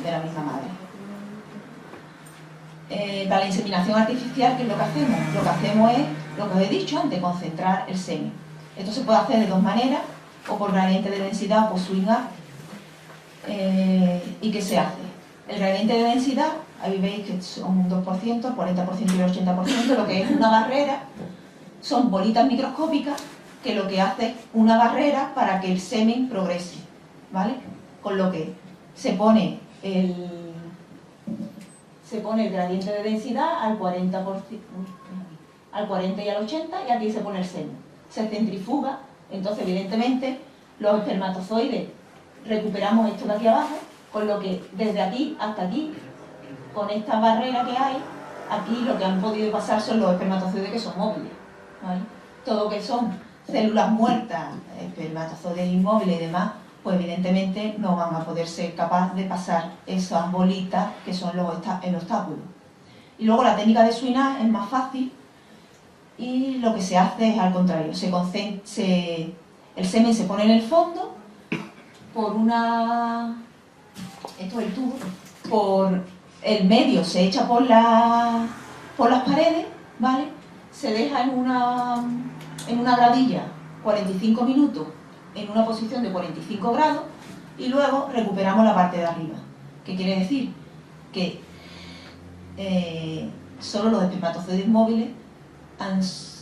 de la misma madre. Para la inseminación artificial, ¿qué es lo que hacemos? Lo que hacemos es, lo que os he dicho antes, concentrar el semen. Esto se puede hacer de dos maneras, o por gradiente de densidad o por swing up. ¿Y qué se hace? El gradiente de densidad, ahí veis que son un 2%, el 40% y el 80%, lo que es una barrera, son bolitas microscópicas que lo que hace es una barrera para que el semen progrese, ¿vale? Con lo que se pone el gradiente de densidad al 40%, al 40 y al 80, y aquí se pone el semen. Se centrifuga, entonces evidentemente los espermatozoides recuperamos esto de aquí abajo, con lo que desde aquí hasta aquí, con esta barrera que hay, aquí lo que han podido pasar son los espermatozoides que son móviles, ¿vale? Todo que son células muertas, espermatozoides inmóviles y demás, pues evidentemente no van a poder ser capaces de pasar esas bolitas que son el obstáculo. Y luego la técnica de swing-up es más fácil y lo que se hace es al contrario, el semen se pone en el fondo por esto es el tubo, por el medio se echa por las paredes, ¿vale? Se deja en una gradilla 45 minutos en una posición de 45 grados y luego recuperamos la parte de arriba. ¿Qué quiere decir? Que solo los espermatozoides móviles,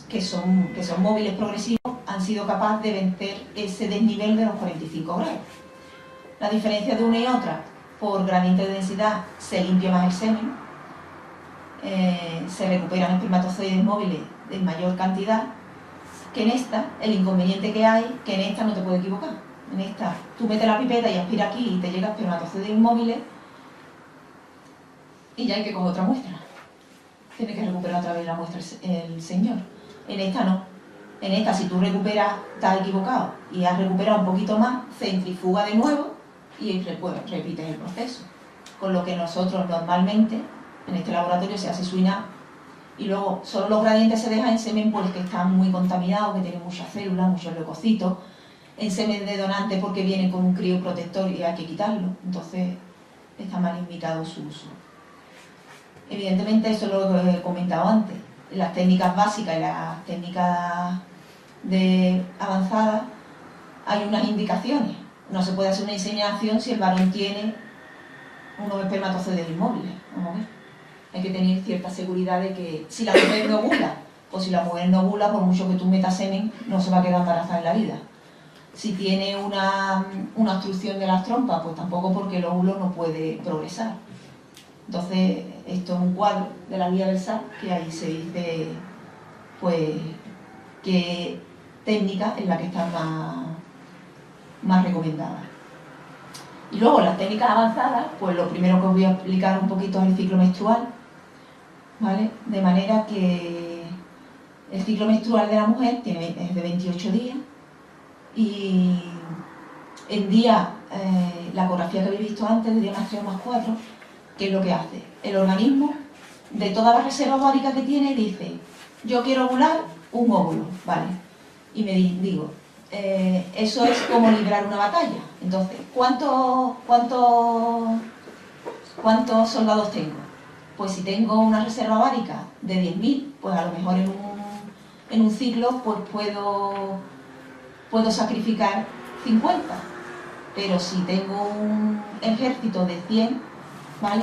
que son móviles progresivos, han sido capaces de vencer ese desnivel de los 45 grados. La diferencia de una y otra, por gradiente de densidad, se limpia más el semen, se recuperan espermatozoides móviles en mayor cantidad, que en esta, el inconveniente que hay, que en esta no te puedes equivocar. En esta, tú metes la pipeta y aspira aquí y te llega espermatozoides inmóviles y ya hay que coger otra muestra. Tiene que recuperar otra vez la muestra el señor. En esta no. En esta, si tú recuperas, estás equivocado y has recuperado un poquito más, centrifuga de nuevo y repites el proceso. Con lo que nosotros normalmente, en este laboratorio se hace swing up y luego solo los gradientes se dejan en semen porque están muy contaminados, que tienen muchas células, muchos leucocitos, en semen de donante porque viene con un crioprotector y hay que quitarlo, entonces está mal limitado su uso. Evidentemente, eso es lo que he comentado antes, las técnicas básicas y las técnicas avanzadas hay unas indicaciones. No se puede hacer una inseminación si el varón tiene unos espermatozoides inmóviles. Vamos a ver. Hay que tener cierta seguridad de que si la mujer no ovula, o si la mujer no ovula, por mucho que tú metas semen, no se va a quedar embarazada en la vida. Si tiene una obstrucción de las trompas, pues tampoco, porque el óvulo no puede progresar. Entonces, esto es un cuadro de la guía Versal, que ahí se dice, pues, qué técnica es la que está más recomendada. Y luego, las técnicas avanzadas, pues lo primero que os voy a explicar un poquito es el ciclo menstrual, ¿vale? De manera que el ciclo menstrual de la mujer es de 28 días y en día, la ecografía que habéis visto antes, de día más 3 o más 4, ¿qué es lo que hace? El organismo, de toda la reserva ovárica que tiene, dice, yo quiero ovular un óvulo, ¿vale? Y me digo, eso es como librar una batalla. Entonces, ¿cuántos soldados tengo? Pues si tengo una reserva ovárica de 10.000, pues a lo mejor en un ciclo pues puedo sacrificar 50. Pero si tengo un ejército de 100, ¿vale?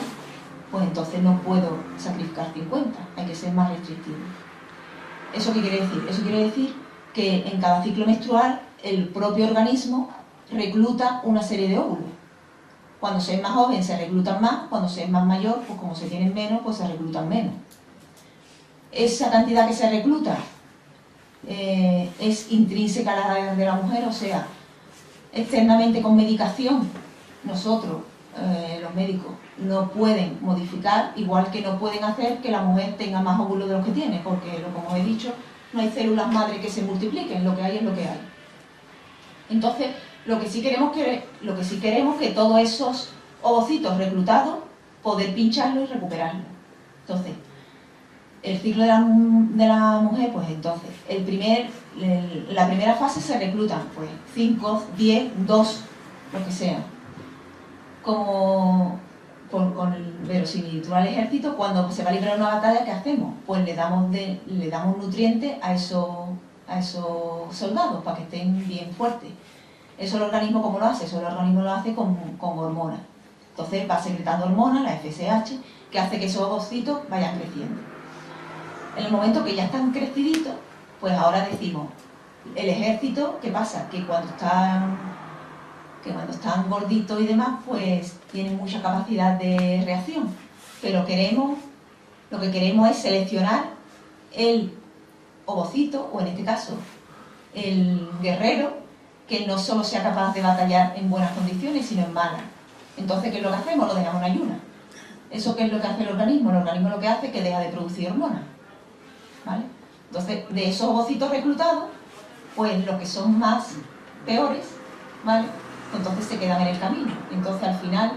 Pues entonces no puedo sacrificar 50, hay que ser más restrictivo. ¿Eso qué quiere decir? Eso quiere decir que en cada ciclo menstrual el propio organismo recluta una serie de óvulos. Cuando se es más joven se reclutan más, cuando se es más mayor, pues como se tienen menos, pues se reclutan menos. Esa cantidad que se recluta es intrínseca a la de la mujer, o sea, externamente con medicación, nosotros, los médicos, no pueden modificar, igual que no pueden hacer que la mujer tenga más óvulos de los que tiene, porque, como he dicho, no hay células madre que se multipliquen, lo que hay es lo que hay. Entonces, lo que sí queremos que todos esos ovocitos reclutados, poder pincharlos y recuperarlos. Entonces, El ciclo de la mujer, pues entonces, la primera fase se reclutan, pues 5, 10, 2, lo que sea. Como con el verosimilitud al ejército, cuando se va a librar una batalla, ¿qué hacemos? Pues le damos nutrientes a esos soldados para que estén bien fuertes. Eso el organismo, ¿cómo lo hace? Eso el organismo lo hace con hormonas. Entonces va secretando hormonas, la FSH, que hace que esos ovocitos vayan creciendo. En el momento que ya están creciditos, pues ahora decimos, el ejército, ¿qué pasa? Que cuando están gorditos y demás, pues tienen mucha capacidad de reacción. Pero lo que queremos es seleccionar el ovocito, o en este caso, el guerrero, que no solo sea capaz de batallar en buenas condiciones, sino en malas. Entonces, ¿qué es lo que hacemos? Lo dejamos en ayuna. ¿Eso qué es lo que hace el organismo? El organismo lo que hace es que deja de producir hormonas. ¿Vale? Entonces, de esos ovocitos reclutados, pues los que son más peores, ¿vale? Entonces se quedan en el camino. Entonces, al final,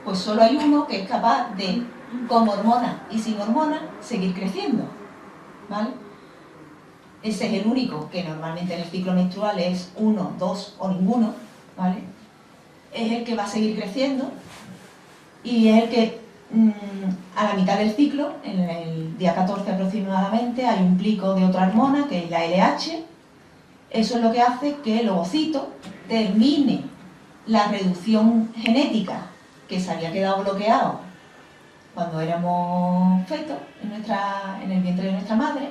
pues solo hay uno que es capaz de, con hormonas y sin hormonas, seguir creciendo. ¿Vale? Ese es el único que normalmente en el ciclo menstrual es 1, 2 o ninguno, ¿vale? Es el que va a seguir creciendo y es el que a la mitad del ciclo, en el día 14 aproximadamente, hay un plico de otra hormona que es la LH. Eso es lo que hace que el ovocito termine la reducción genética que se había quedado bloqueado cuando éramos fetos en el vientre de nuestra madre,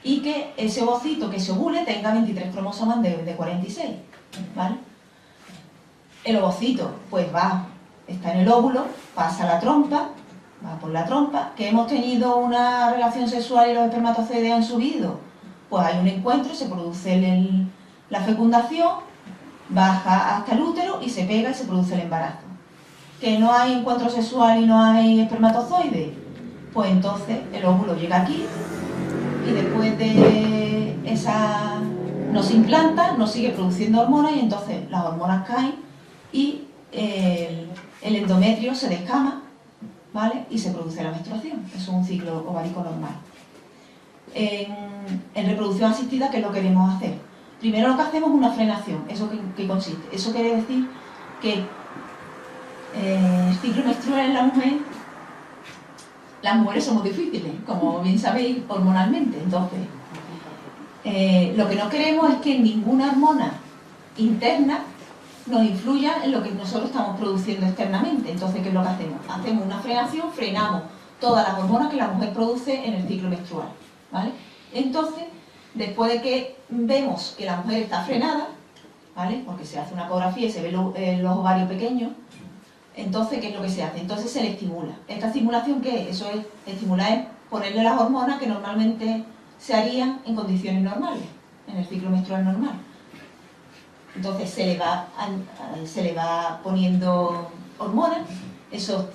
y que ese ovocito que se ovule tenga 23 cromosomas de 46, ¿vale? El ovocito pues está en el óvulo, pasa a la trompa, va por la trompa, que hemos tenido una relación sexual y los espermatozoides han subido, pues hay un encuentro, se produce la fecundación, baja hasta el útero y se pega y se produce el embarazo. Que no hay encuentro sexual y no hay espermatozoides, pues entonces el óvulo llega aquí y después de esa no se implanta, no sigue produciendo hormonas y entonces las hormonas caen y el endometrio se descama, ¿vale? Y se produce la menstruación. Eso es un ciclo ovárico normal. En reproducción asistida, ¿qué es lo que queremos hacer? Primero lo que hacemos es una frenación. ¿Eso qué consiste? Eso quiere decir que el ciclo menstrual en la mujer, las mujeres somos difíciles, como bien sabéis, hormonalmente. Entonces, lo que no queremos es que ninguna hormona interna nos influya en lo que nosotros estamos produciendo externamente. Entonces, ¿qué es lo que hacemos? Hacemos una frenación, frenamos todas las hormonas que la mujer produce en el ciclo menstrual, ¿vale? Entonces, después de que vemos que la mujer está frenada, ¿vale? Porque se hace una ecografía y se ve los ovarios pequeños, entonces, ¿qué es lo que se hace? Entonces se le estimula. ¿Esta estimulación qué es? Eso es, estimular es ponerle las hormonas que normalmente se harían en condiciones normales, en el ciclo menstrual normal. Entonces se le va poniendo hormonas, esas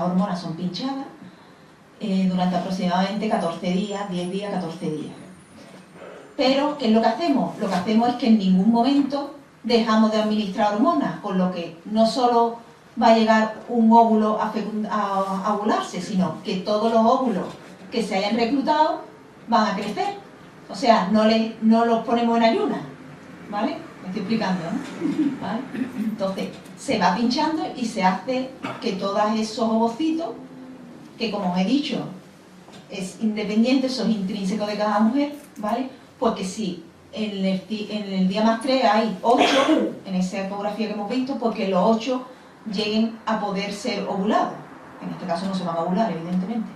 hormonas son pinchadas durante aproximadamente 14 días, 10 días, 14 días. Pero, ¿qué es lo que hacemos? Lo que hacemos es que en ningún momento dejamos de administrar hormonas, con lo que no solo va a llegar un óvulo a ovularse, sino que todos los óvulos que se hayan reclutado van a crecer. O sea, no los ponemos en ayuna, ¿vale? Me estoy explicando, ¿no? ¿Vale? Entonces, se va pinchando y se hace que todos esos ovocitos, que como os he dicho, es independiente, eso es intrínseco de cada mujer, ¿vale? Porque si en el día más 3 hay 8, en esa ecografía que hemos visto, porque los 8 lleguen a poder ser ovulados. En este caso no se van a ovular, evidentemente,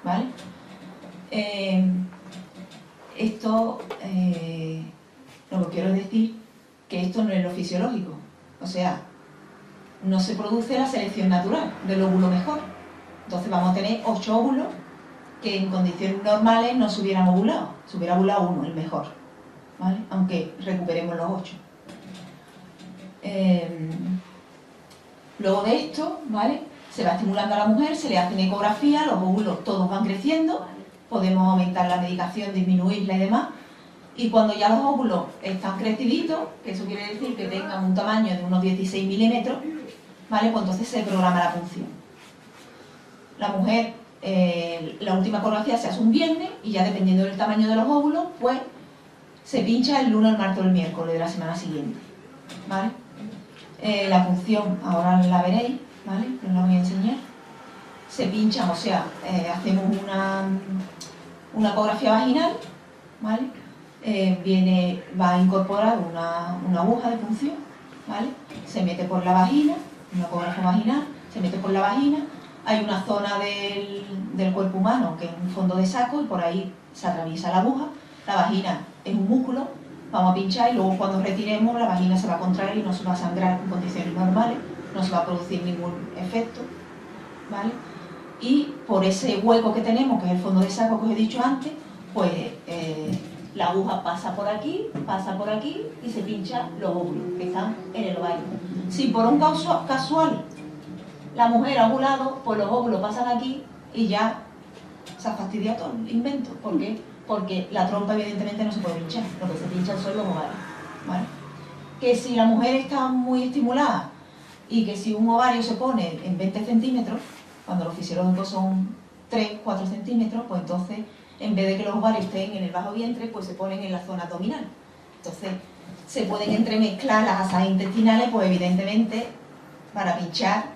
¿vale? Lo que quiero decir que esto no es lo fisiológico. O sea, no se produce la selección natural del óvulo mejor. Entonces vamos a tener 8 óvulos que en condiciones normales no se hubieran ovulado. Se hubiera ovulado uno, el mejor, ¿vale? Aunque recuperemos los 8. Luego de esto, ¿vale? Se va estimulando a la mujer, se le hace una ecografía, los óvulos todos van creciendo, podemos aumentar la medicación, disminuirla y demás. Y cuando ya los óvulos están creciditos, que eso quiere decir que tengan un tamaño de unos 16 milímetros, ¿vale? Pues entonces se programa la punción. La mujer la última ecografía se hace un viernes y ya dependiendo del tamaño de los óvulos, pues se pincha el lunes, el martes o el miércoles de la semana siguiente, ¿vale? La punción, ahora la veréis, ¿vale? Os la voy a enseñar. Se pinchan, o sea, hacemos una ecografía vaginal, ¿vale? Va a incorporar una aguja de punción, ¿vale? Se mete por la vagina, una ecografía vaginal, se mete por la vagina, hay una zona del cuerpo humano que es un fondo de saco y por ahí se atraviesa la aguja. La vagina es un músculo, vamos a pinchar y luego cuando retiremos la vagina se va a contraer y no se va a sangrar en condiciones normales, no se va a producir ningún efecto, ¿vale? Y por ese hueco que tenemos, que es el fondo de saco que os he dicho antes, pues la aguja pasa por aquí y se pincha los óvulos que están en el ovario. Si por un casual la mujer ha ovulado, pues los óvulos pasan aquí y ya se ha fastidiado todo el invento. ¿Por qué? Porque la trompa evidentemente no se puede pinchar, lo que se pinchan son los ovarios, ¿vale? Que si la mujer está muy estimulada y que si un ovario se pone en 20 centímetros, cuando los fisiológicos son 3-4 centímetros, pues entonces en vez de que los ovarios estén en el bajo vientre, pues se ponen en la zona abdominal. Entonces se pueden entremezclar las asas intestinales, pues evidentemente para pinchar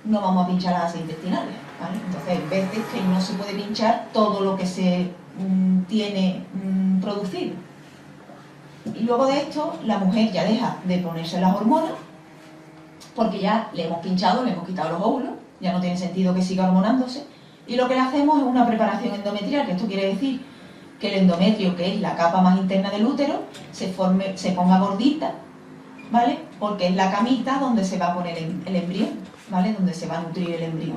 no vamos a pinchar las asas intestinales, ¿vale? Entonces hay veces que no se puede pinchar todo lo que se tiene producido. Y luego de esto la mujer ya deja de ponerse las hormonas porque ya le hemos pinchado, le hemos quitado los óvulos, ya no tiene sentido que siga hormonándose, y lo que le hacemos es una preparación endometrial, que esto quiere decir que el endometrio, que es la capa más interna del útero, se ponga gordita, ¿vale? Porque es la camita donde se va a poner el embrión, ¿vale? Donde se va a nutrir el embrión.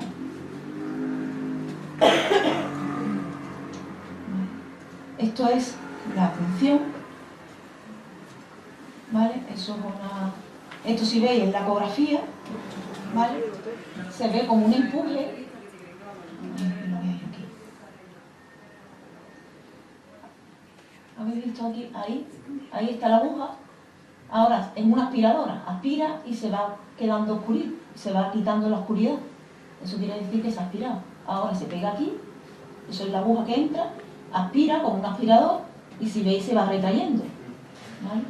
Esto es la punción, ¿vale? Esto si veis es la ecografía, ¿vale? Se ve como un empuje. ¿Habéis visto aquí? Ahí está la aguja. Ahora, en una aspiradora, aspira y se va quedando oscurito, se va quitando la oscuridad. Eso quiere decir que se ha aspirado. Ahora se pega aquí, eso es la aguja que entra, aspira como un aspirador y si veis se va retrayendo, ¿vale?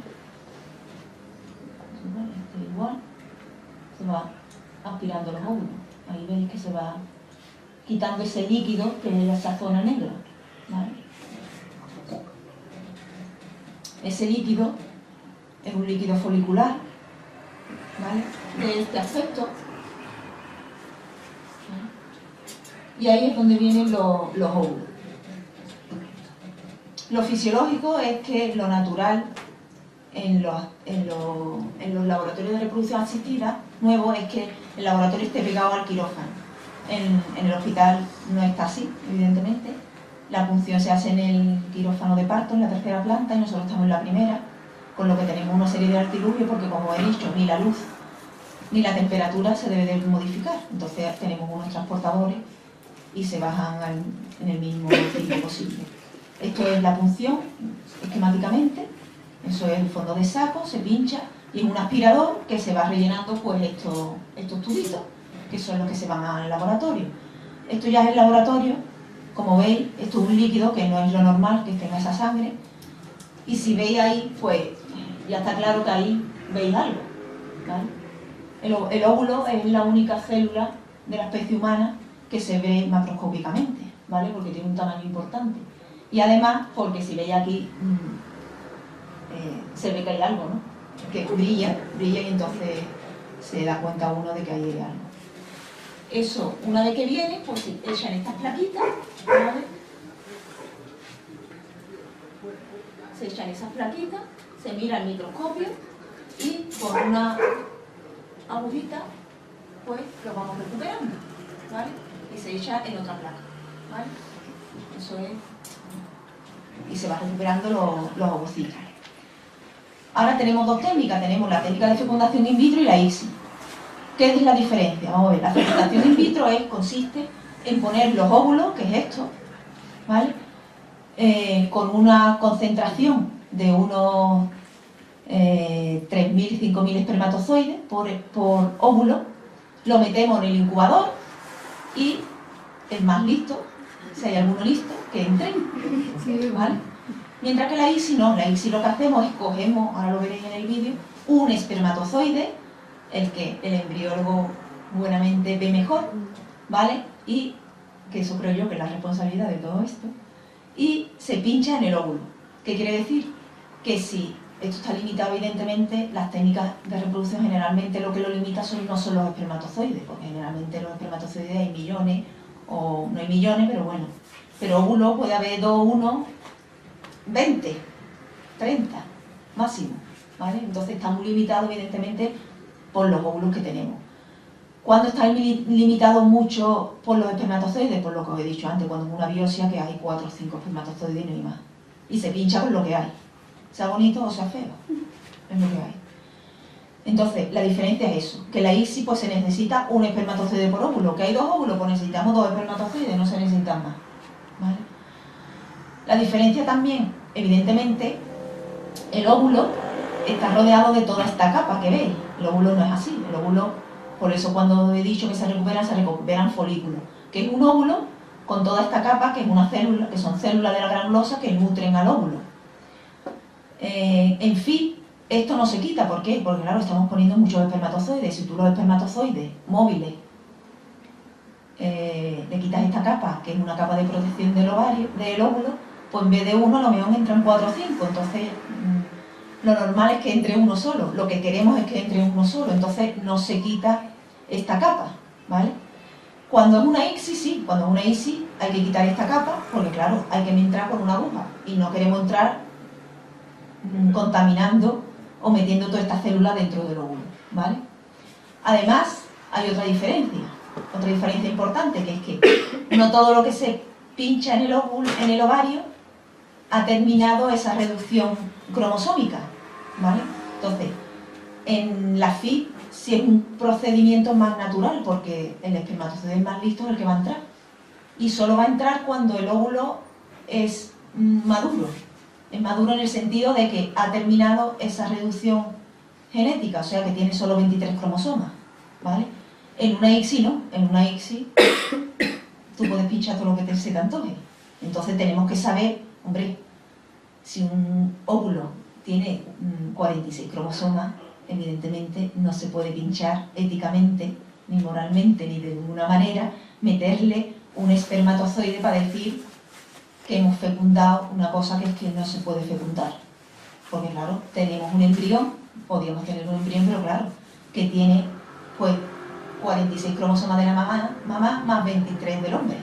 Igual, se va aspirando los óvulos. Ahí veis que se va quitando ese líquido que es esa zona negra, ¿vale? Ese líquido es un líquido folicular, ¿vale? De este aspecto, ¿vale? Y ahí es donde vienen los óvulos. Lo fisiológico es que lo natural en los laboratorios de reproducción asistida nuevos es que el laboratorio esté pegado al quirófano. En el hospital no está así, evidentemente. La punción se hace en el quirófano de parto, en la tercera planta, y nosotros estamos en la primera, con lo que tenemos una serie de artilugios porque, como he dicho, ni la luz ni la temperatura se debe de modificar. Entonces tenemos unos transportadores y se bajan en el mismo tiempo posible. Esto es la punción esquemáticamente. Eso es el fondo de saco, se pincha y es un aspirador que se va rellenando pues estos tubitos, que son los que se van al laboratorio. Esto ya es el laboratorio, como veis, esto es un líquido que no es lo normal que tenga esa sangre. Y si veis ahí, pues ya está claro que ahí veis algo, ¿vale? El óvulo es la única célula de la especie humana que se ve macroscópicamente, ¿vale? Porque tiene un tamaño importante. Y además, porque si veis aquí, se ve que hay algo, ¿no? Que brilla y entonces se da cuenta uno de que hay algo. Eso, una vez que viene, pues se echan estas plaquitas, ¿vale? Se echan esas plaquitas, se mira el microscopio y con una agujita, pues lo vamos recuperando, ¿vale? Y se echa en otra placa, ¿vale? Eso es. Y se va recuperando los ovocitos. Ahora tenemos dos técnicas, tenemos la técnica de fecundación in vitro y la ICSI. ¿Qué es la diferencia? Vamos a ver, la fecundación in vitro consiste en poner los óvulos, que es esto, ¿vale? Con una concentración de unos 3.000, 5.000 espermatozoides por óvulo, lo metemos en el incubador y es más listo, si hay alguno listo, que entre, ¿vale? Mientras que la ICSI no, la ICSI lo que hacemos es cogemos, ahora lo veréis en el vídeo, un espermatozoide, el que el embriólogo buenamente ve mejor, ¿vale? Y que eso creo yo que es la responsabilidad de todo esto, y se pincha en el óvulo. ¿Qué quiere decir? Que si esto está limitado, evidentemente, las técnicas de reproducción generalmente lo que lo limita no son los espermatozoides, porque generalmente los espermatozoides hay millones, o no hay millones, pero bueno, pero óvulos puede haber 2, 1, 20, 30, máximo, ¿vale? Entonces está muy limitado, evidentemente, por los óvulos que tenemos. ¿Cuándo está limitado mucho por los espermatozoides? Por lo que os he dicho antes, cuando en una biopsia que hay 4 o 5 espermatozoides y no hay más. Y se pincha con lo que hay. Sea bonito o sea feo, es lo que hay. Entonces, la diferencia es eso, que la ICSI pues se necesita un espermatozoide por óvulo, que hay 2 óvulos, pues necesitamos 2 espermatozoides, no se necesitan más, ¿vale? La diferencia también, evidentemente, el óvulo está rodeado de toda esta capa que veis. El óvulo no es así, el óvulo, por eso cuando he dicho que se recuperan folículos, que es un óvulo con toda esta capa, que es una célula, que son células de la granulosa que nutren al óvulo. En fin, esto no se quita, ¿por qué? Porque claro, estamos poniendo muchos espermatozoides. Si tú los espermatozoides móviles le quitas esta capa, que es una capa de protección del ovario, del óvulo, pues en vez de uno a lo mejor entran 4 o 5. Entonces, lo normal es que entre uno solo. Lo que queremos es que entre uno solo. Entonces, no se quita esta capa, ¿vale? Cuando es una ICSI, sí. Cuando es una ICSI hay que quitar esta capa, porque claro, hay que entrar con una aguja. Y no queremos entrar contaminando o metiendo todas estas células dentro del óvulo, ¿vale? Además, hay otra diferencia importante, que es que no todo lo que se pincha en el óvulo, en el ovario, ha terminado esa reducción cromosómica, ¿vale? Entonces, en la FIP sí es un procedimiento más natural, porque el espermatozoide más listo es el que va a entrar. Y solo va a entrar cuando el óvulo es maduro. Es maduro en el sentido de que ha terminado esa reducción genética, o sea que tiene solo 23 cromosomas, ¿vale? En una ICSI no, en una ICSI tú puedes pinchar todo lo que se te antoje. Entonces tenemos que saber, hombre, si un óvulo tiene 46 cromosomas, evidentemente no se puede pinchar éticamente, ni moralmente, ni de ninguna manera, meterle un espermatozoide para decir que hemos fecundado una cosa que es que no se puede fecundar. Porque claro, tenemos un embrión, podríamos tener un embrión, pero claro, que tiene pues 46 cromosomas de la mamá más 23 del hombre.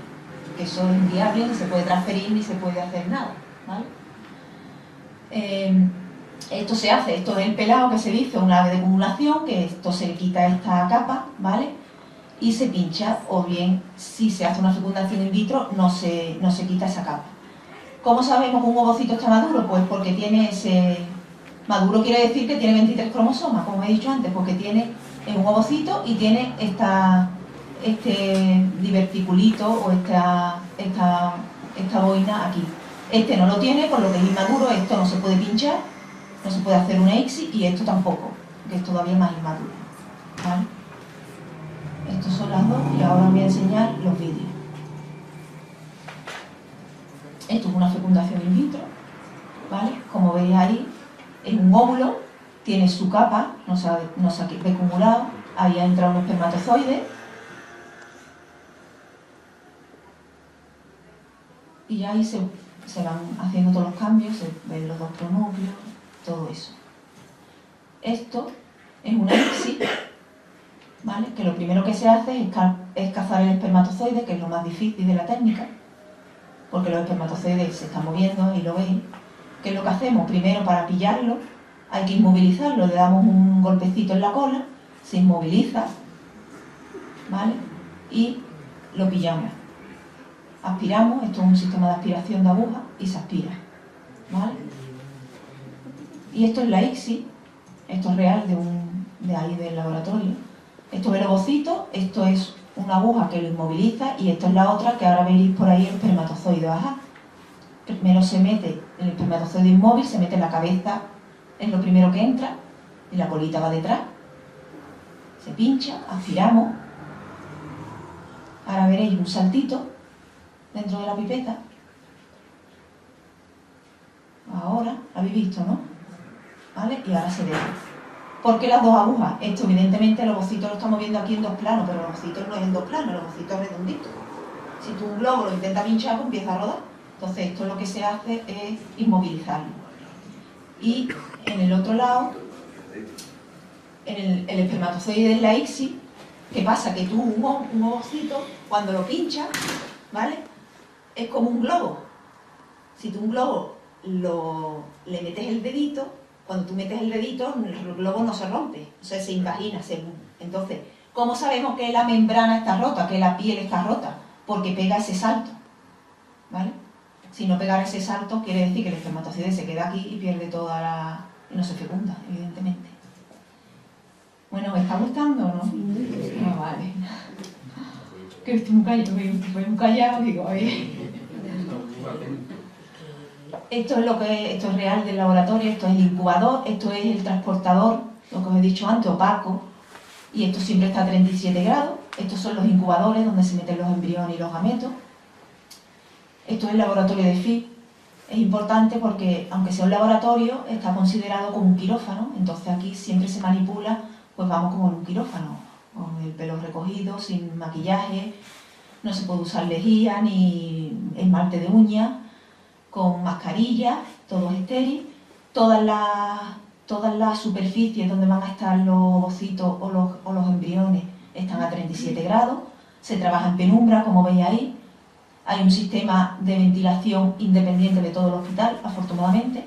Que eso es inviable, ni se puede transferir, ni se puede hacer nada, ¿vale? Esto se hace, esto es el pelado que se dice, una ave de acumulación, que esto se le quita esta capa, ¿vale? Y se pincha, o bien si se hace una fecundación in vitro no se quita esa capa. ¿Cómo sabemos que un ovocito está maduro? Pues porque tiene ese... Maduro quiere decir que tiene 23 cromosomas, como he dicho antes, porque tiene un ovocito y tiene este diverticulito o esta boina aquí. Este no lo tiene, por lo que es inmaduro, esto no se puede pinchar, no se puede hacer una ICSI y esto tampoco, que es todavía más inmaduro, ¿vale? Estos son las dos y ahora os voy a enseñar los vídeos. Esto es una fecundación in vitro, ¿vale? Como veis ahí, es un óvulo, tiene su capa, no se ha fecundado, ahí ha entrado un espermatozoide y ahí se van haciendo todos los cambios, se ven los 2 pronúcleos, todo eso. Esto es una ICSI, ¿vale? Que lo primero que se hace es cazar el espermatozoide, que es lo más difícil de la técnica, porque los espermatozoides se están moviendo y lo veis. ¿Qué es lo que hacemos? Primero, para pillarlo, hay que inmovilizarlo, le damos un golpecito en la cola, se inmoviliza, ¿vale? Y lo pillamos. Aspiramos, esto es un sistema de aspiración de aguja y se aspira, ¿vale? Y esto es la ICSI, esto es real de ahí del laboratorio. Esto es el ovocito, esto es una aguja que lo inmoviliza y esto es la otra que ahora veréis por ahí el espermatozoide bajar. Primero se mete el espermatozoide inmóvil, se mete en la cabeza, es lo primero que entra, y la colita va detrás. Se pincha, aspiramos. Ahora veréis un saltito dentro de la pipeta. Ahora, la habéis visto, ¿no? ¿Vale? Y ahora se deja. ¿Por qué las dos agujas? Esto, evidentemente, el ovocito lo estamos viendo aquí en dos planos, pero el ovocito no es en dos planos, el ovocito es redondito. Si tú un globo lo intentas pinchar, pues empieza a rodar. Entonces, esto lo que se hace es inmovilizarlo. Y en el otro lado, en el espermatozoide de la ICSI, ¿qué pasa? Que tú un ovocito, cuando lo pinchas, ¿vale? Es como un globo. Si tú un globo le metes el dedito, cuando tú metes el dedito, el globo no se rompe, o sea, se invagina. Entonces, ¿cómo sabemos que la membrana está rota, que la piel está rota? Porque pega ese salto, ¿vale? Si no pegara ese salto, quiere decir que el espermatozoide se queda aquí y pierde toda la... y no se fecunda, evidentemente. Bueno, ¿me está gustando o no? Ah, vale. Que estoy muy callado, digo, Esto es real del laboratorio, esto es el incubador, esto es el transportador, lo que os he dicho antes, opaco, y esto siempre está a 37 grados. Estos son los incubadores donde se meten los embriones y los gametos. Esto es el laboratorio de FIP. Es importante porque, aunque sea un laboratorio, está considerado como un quirófano, entonces aquí siempre se manipula, pues vamos como en un quirófano, con el pelo recogido, sin maquillaje, no se puede usar lejía ni esmalte de uñas, con mascarilla, todo es estéril, todas las superficies donde van a estar los ovocitos o los embriones están a 37 grados, se trabaja en penumbra, como veis ahí, hay un sistema de ventilación independiente de todo el hospital, afortunadamente,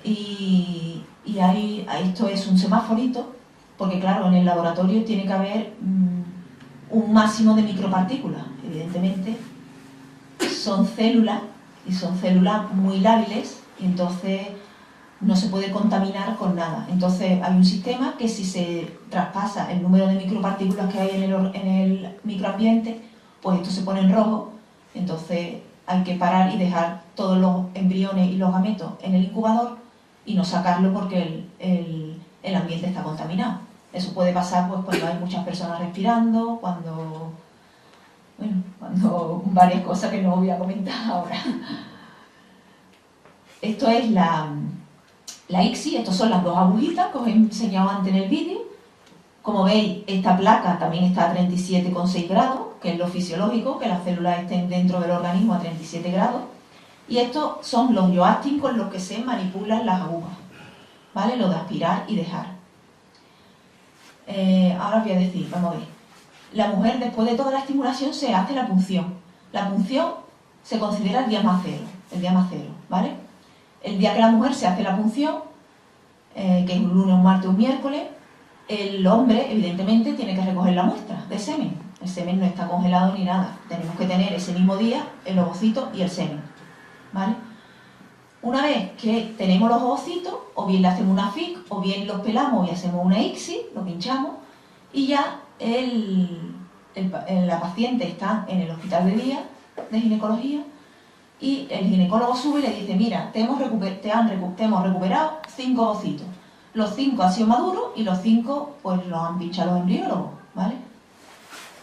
y esto es un semaforito, porque claro, en el laboratorio tiene que haber un máximo de micropartículas, evidentemente, son células, y son células muy lábiles, y entonces no se puede contaminar con nada. Entonces hay un sistema que si se traspasa el número de micropartículas que hay en el microambiente, pues esto se pone en rojo, entonces hay que parar y dejar todos los embriones y los gametos en el incubador y no sacarlo porque el ambiente está contaminado. Eso puede pasar pues cuando hay muchas personas respirando, cuando varias cosas que no voy a comentar ahora. Esto es la ICSI, estas son las dos agujitas que os he enseñado antes en el vídeo. Como veis, esta placa también está a 37,6 grados, que es lo fisiológico, que las células estén dentro del organismo a 37 grados. Y estos son los joystick con los que se manipulan las agujas, ¿vale? Lo de aspirar y dejar. Ahora os voy a decir, vamos a ver. La mujer, después de toda la estimulación, se hace la punción. La punción se considera el día más cero, ¿vale? El día que la mujer se hace la punción, que es un lunes, un martes, un miércoles, el hombre, evidentemente, tiene que recoger la muestra de semen. El semen no está congelado ni nada. Tenemos que tener ese mismo día el ovocito y el semen, ¿vale? Una vez que tenemos los ovocitos, o bien le hacemos una FIC, o bien los pelamos y hacemos una ICSI, lo pinchamos, y ya la paciente está en el hospital de día de ginecología y el ginecólogo sube y le dice, mira, te hemos recuperado 5 ovocitos. Los 5 han sido maduros y los 5 pues los han pinchado los embriólogos, ¿vale?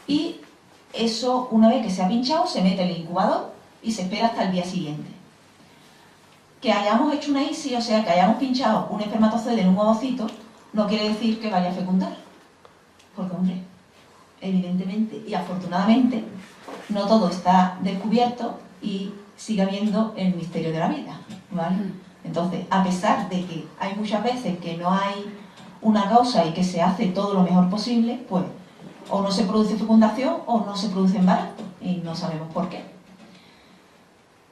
Y eso, una vez que se ha pinchado, se mete en el incubador y se espera hasta el día siguiente. Que hayamos hecho una ICSI, o sea, que hayamos pinchado un espermatozoide en un ovocito, no quiere decir que vaya a fecundar. Porque, hombre, evidentemente y afortunadamente, no todo está descubierto y sigue habiendo el misterio de la vida, ¿vale? Entonces, a pesar de que hay muchas veces que no hay una causa y que se hace todo lo mejor posible, pues o no se produce fecundación o no se produce embarazo y no sabemos por qué.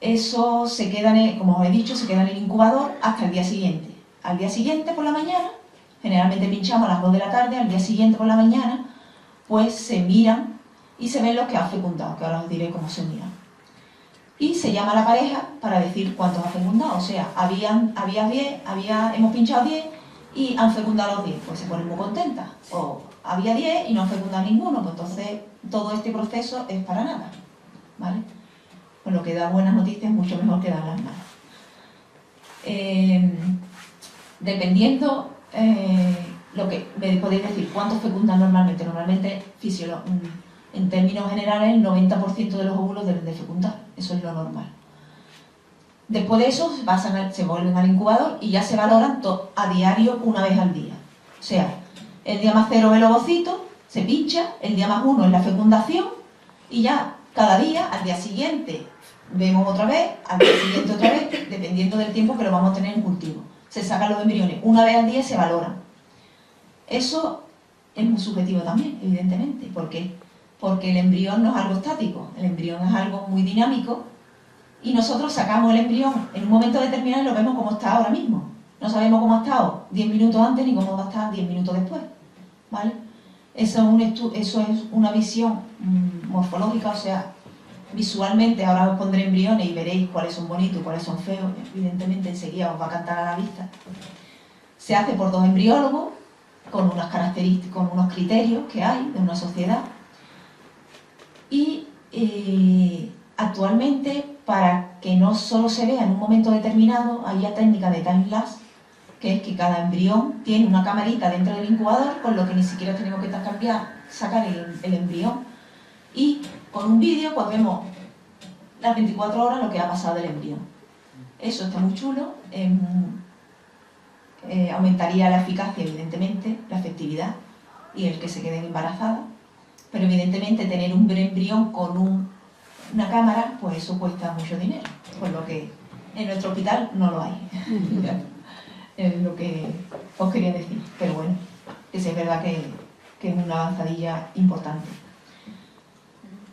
Eso se queda, como os he dicho, se queda en el incubador hasta el día siguiente. Al día siguiente por la mañana, generalmente pinchamos a las 2 de la tarde, al día siguiente por la mañana, pues se miran y se ven los que han fecundado, que ahora os diré cómo se miran. Y se llama a la pareja para decir cuántos ha fecundado, o sea, hemos pinchado 10 y han fecundado los 10, pues se ponen muy contentas. O había 10 y no han fecundado ninguno, pues entonces todo este proceso es para nada, ¿vale? Pues lo que da buenas noticias es mucho mejor que dar las malas. Dependiendo lo que me podéis decir, ¿cuántos fecundan normalmente? Normalmente en términos generales, el 90% de los óvulos deben de fecundar. Eso es lo normal. Después de eso se vuelven al incubador y ya se valoran a diario una vez al día. O sea, el día más 0 es el ovocito, se pincha, el día más 1 es la fecundación y ya cada día, al día siguiente, vemos otra vez, al día siguiente otra vez, dependiendo del tiempo que lo vamos a tener en cultivo. Se sacan los embriones una vez al día y se valoran. Eso es muy subjetivo también, evidentemente. ¿Por qué? Porque el embrión no es algo estático, el embrión es algo muy dinámico y nosotros sacamos el embrión en un momento determinado y lo vemos como está ahora mismo. No sabemos cómo ha estado 10 minutos antes ni cómo va a estar 10 minutos después, ¿vale? Eso es una visión morfológica, o sea, visualmente. Ahora os pondré embriones y veréis cuáles son bonitos y cuáles son feos. Evidentemente enseguida os va a cantar a la vista. Se hace por 2 embriólogos con unas características, con unos criterios que hay de una sociedad. Y actualmente, para que no solo se vea en un momento determinado, hay la técnica de time-lapse, que es que cada embrión tiene una camarita dentro del incubador, con lo que ni siquiera tenemos que sacar el embrión. Y con un vídeo pues vemos las 24 horas lo que ha pasado del embrión. Eso está muy chulo, aumentaría la eficacia, evidentemente, la efectividad y el que se queden embarazadas. Pero evidentemente tener un embrión con una cámara, pues eso cuesta mucho dinero, por lo que en nuestro hospital no lo hay. Es lo que os quería decir, pero bueno, que sí es verdad que es una avanzadilla importante.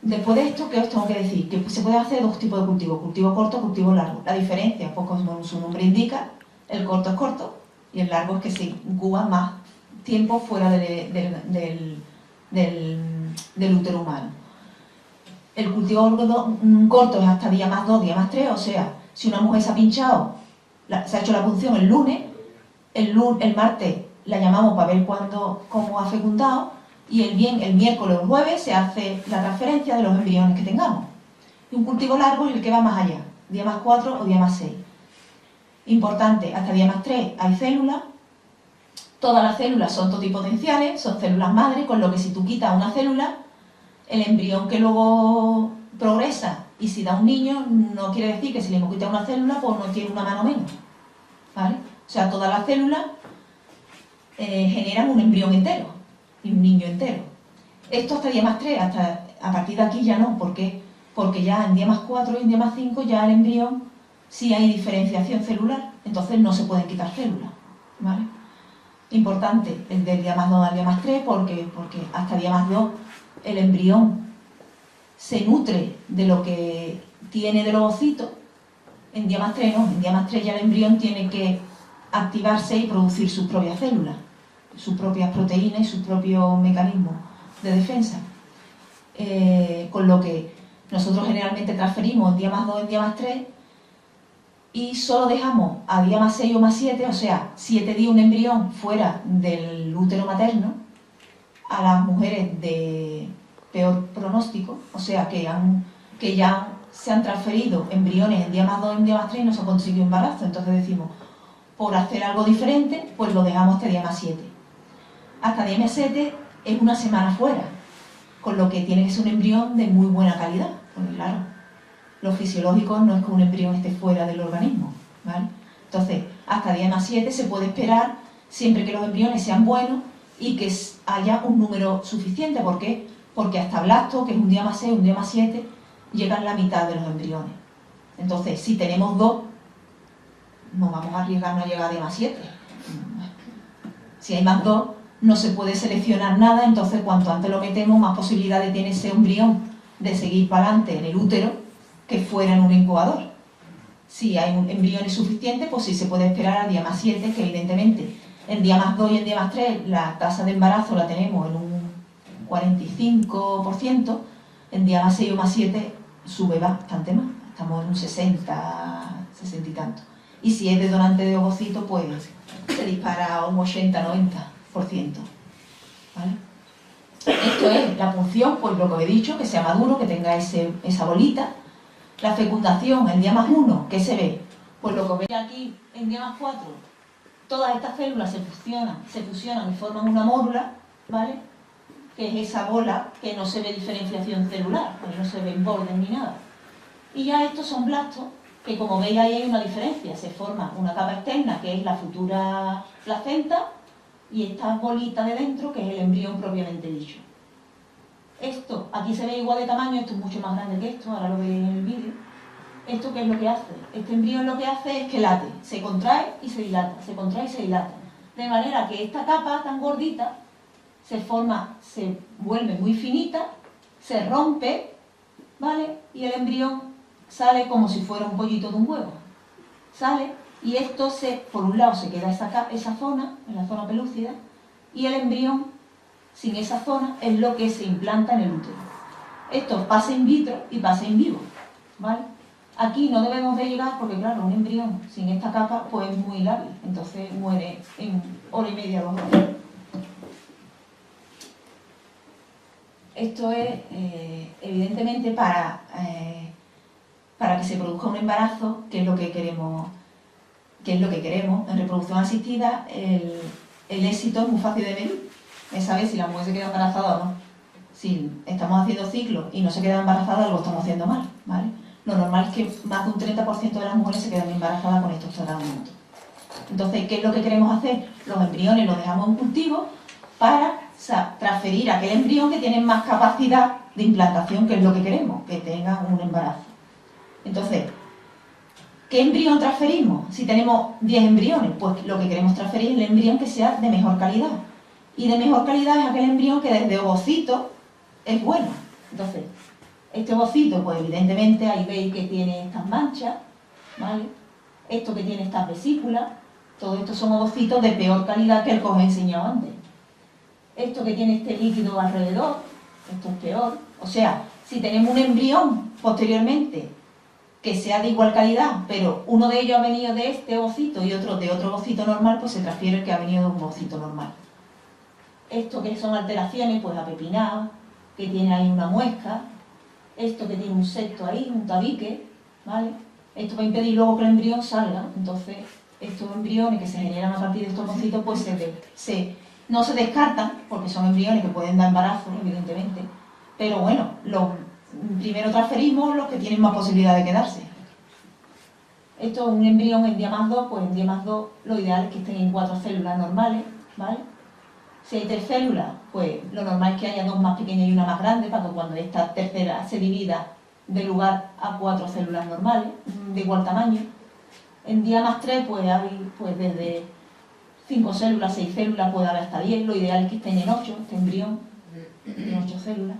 Después de esto, ¿qué os tengo que decir? Que se puede hacer 2 tipos de cultivo, cultivo corto, cultivo largo. La diferencia, pues como su nombre indica, el corto es corto y el largo es que se incuba más tiempo fuera del útero humano. El cultivo corto es hasta día más 2, día más 3, o sea, si una mujer se ha pinchado, se ha hecho la punción el lunes, el martes la llamamos para ver cómo ha fecundado y el miércoles o el jueves se hace la transferencia de los embriones que tengamos. Y un cultivo largo es el que va más allá, día más 4 o día más 6. Importante, hasta día más 3 hay células. Todas las células son totipotenciales, son células madre, con lo que si tú quitas una célula, el embrión que luego progresa y si da un niño, no quiere decir que si le hemos quitado una célula, pues no tiene una mano menos, ¿vale? O sea, todas las células generan un embrión entero y un niño entero. Esto hasta día más 3, a partir de aquí ya no. ¿Por qué? Porque ya en día más 4 y en día más 5 ya el embrión sí hay diferenciación celular, entonces no se pueden quitar células, ¿vale? Importante el del día más 2 al día más 3 porque hasta día más 2 el embrión se nutre de lo que tiene del ovocito. En día más 3 no, en día más 3 ya el embrión tiene que activarse y producir sus propias células, sus propias proteínas y sus propios mecanismos de defensa. Con lo que nosotros generalmente transferimos en día más 2, en día más 3 y solo dejamos a día más 6 o más 7, o sea, 7 días un embrión fuera del útero materno a las mujeres de peor pronóstico, o sea, que ya se han transferido embriones en día más 2, en día más 3 y no se ha conseguido embarazo. Entonces decimos, por hacer algo diferente, pues lo dejamos hasta día más 7. Hasta día más 7 es una semana fuera, con lo que tiene que ser un embrión de muy buena calidad, porque claro, lo fisiológico no es que un embrión esté fuera del organismo, ¿vale? Entonces, hasta día más 7 se puede esperar siempre que los embriones sean buenos y que haya un número suficiente. ¿Por qué? Porque hasta blasto, que es un día más 6, un día más 7, llegan la mitad de los embriones. Entonces, si tenemos 2, no vamos a arriesgarnos a llegar a día más 7. Si hay más 2, no se puede seleccionar nada, entonces cuanto antes lo metemos, más posibilidades tiene ese embrión de seguir para adelante en el útero que fuera en un incubador. Si hay un embrión suficiente, pues sí se puede esperar a día más 7, que evidentemente en día más 2 y en día más 3 la tasa de embarazo la tenemos en un 45%, en día más 6 o más 7 sube bastante más, estamos en un 60 y tanto. Y si es de donante de ovocito, pues se dispara a un 80-90%. ¿Vale? Esto es la punción, pues lo que os he dicho, que sea maduro, que tenga esa bolita. La fecundación, el día más 1, ¿qué se ve? Pues lo que veis aquí en día más 4, todas estas células se fusionan y forman una mórula, ¿vale? que es esa bola que no se ve diferenciación celular, pues no se ven bordes ni nada. Y ya estos son blastos, que como veis ahí hay una diferencia, se forma una capa externa que es la futura placenta y esta bolita de dentro que es el embrión propiamente dicho. Esto, aquí se ve igual de tamaño, esto es mucho más grande que esto, ahora lo veis en el vídeo. ¿Esto qué es lo que hace? Este embrión lo que hace es que late, se contrae y se dilata, se contrae y se dilata. De manera que esta capa tan gordita se forma, se vuelve muy finita, se rompe, ¿vale? Y el embrión sale como si fuera un pollito de un huevo. Sale y esto por un lado se queda esa zona, en la zona pelúcida, y el embrión sin esa zona es lo que se implanta en el útero. Esto pasa in vitro y pasa in vivo, ¿vale? Aquí no debemos de llegar porque, claro, un embrión sin esta capa pues es muy lábil, entonces muere en hora y media, 2 horas. Esto es, evidentemente, para que se produzca un embarazo, que es lo que queremos, en reproducción asistida, el éxito es muy fácil de medir. Es saber si la mujer se queda embarazada o no. Si estamos haciendo ciclos y no se queda embarazada, algo estamos haciendo mal, ¿vale? Lo normal es que más de un 30% de las mujeres se quedan embarazadas con estos tratamientos. Entonces, ¿qué es lo que queremos hacer? Los embriones los dejamos en cultivo para transferir a aquel embrión que tiene más capacidad de implantación, que es lo que queremos, que tenga un embarazo. Entonces, ¿qué embrión transferimos? Si tenemos 10 embriones, pues lo que queremos transferir es el embrión que sea de mejor calidad. Y de mejor calidad es aquel embrión que desde ovocito es bueno. Entonces, este ovocito, pues evidentemente ahí veis que tiene estas manchas, ¿vale? Esto que tiene estas vesículas, todo esto son ovocitos de peor calidad que el que os he enseñado antes. Esto que tiene este líquido alrededor, esto es peor. O sea, si tenemos un embrión posteriormente que sea de igual calidad, pero uno de ellos ha venido de este ovocito y otro de otro ovocito normal, pues se transfiere el que ha venido de un ovocito normal. Esto que son alteraciones, pues apepinado, que tiene ahí una muesca. Esto que tiene un septo ahí, un tabique, ¿vale? Esto va a impedir luego que el embrión salga. Entonces, estos embriones que se generan a partir de estos ovocitos, pues no se descartan, porque son embriones que pueden dar embarazo, evidentemente. Pero bueno, primero transferimos los que tienen más posibilidad de quedarse. Esto es un embrión en D+2, pues en D+2 lo ideal es que estén en 4 células normales, ¿vale? Si hay 3 células, pues lo normal es que haya 2 más pequeñas y una más grande, para que cuando esta tercera se divida dé lugar a 4 células normales, de igual tamaño. En D+3, pues hay desde 5 células, 6 células, puede haber hasta 10, lo ideal es que estén en 8, este embrión, en 8 células.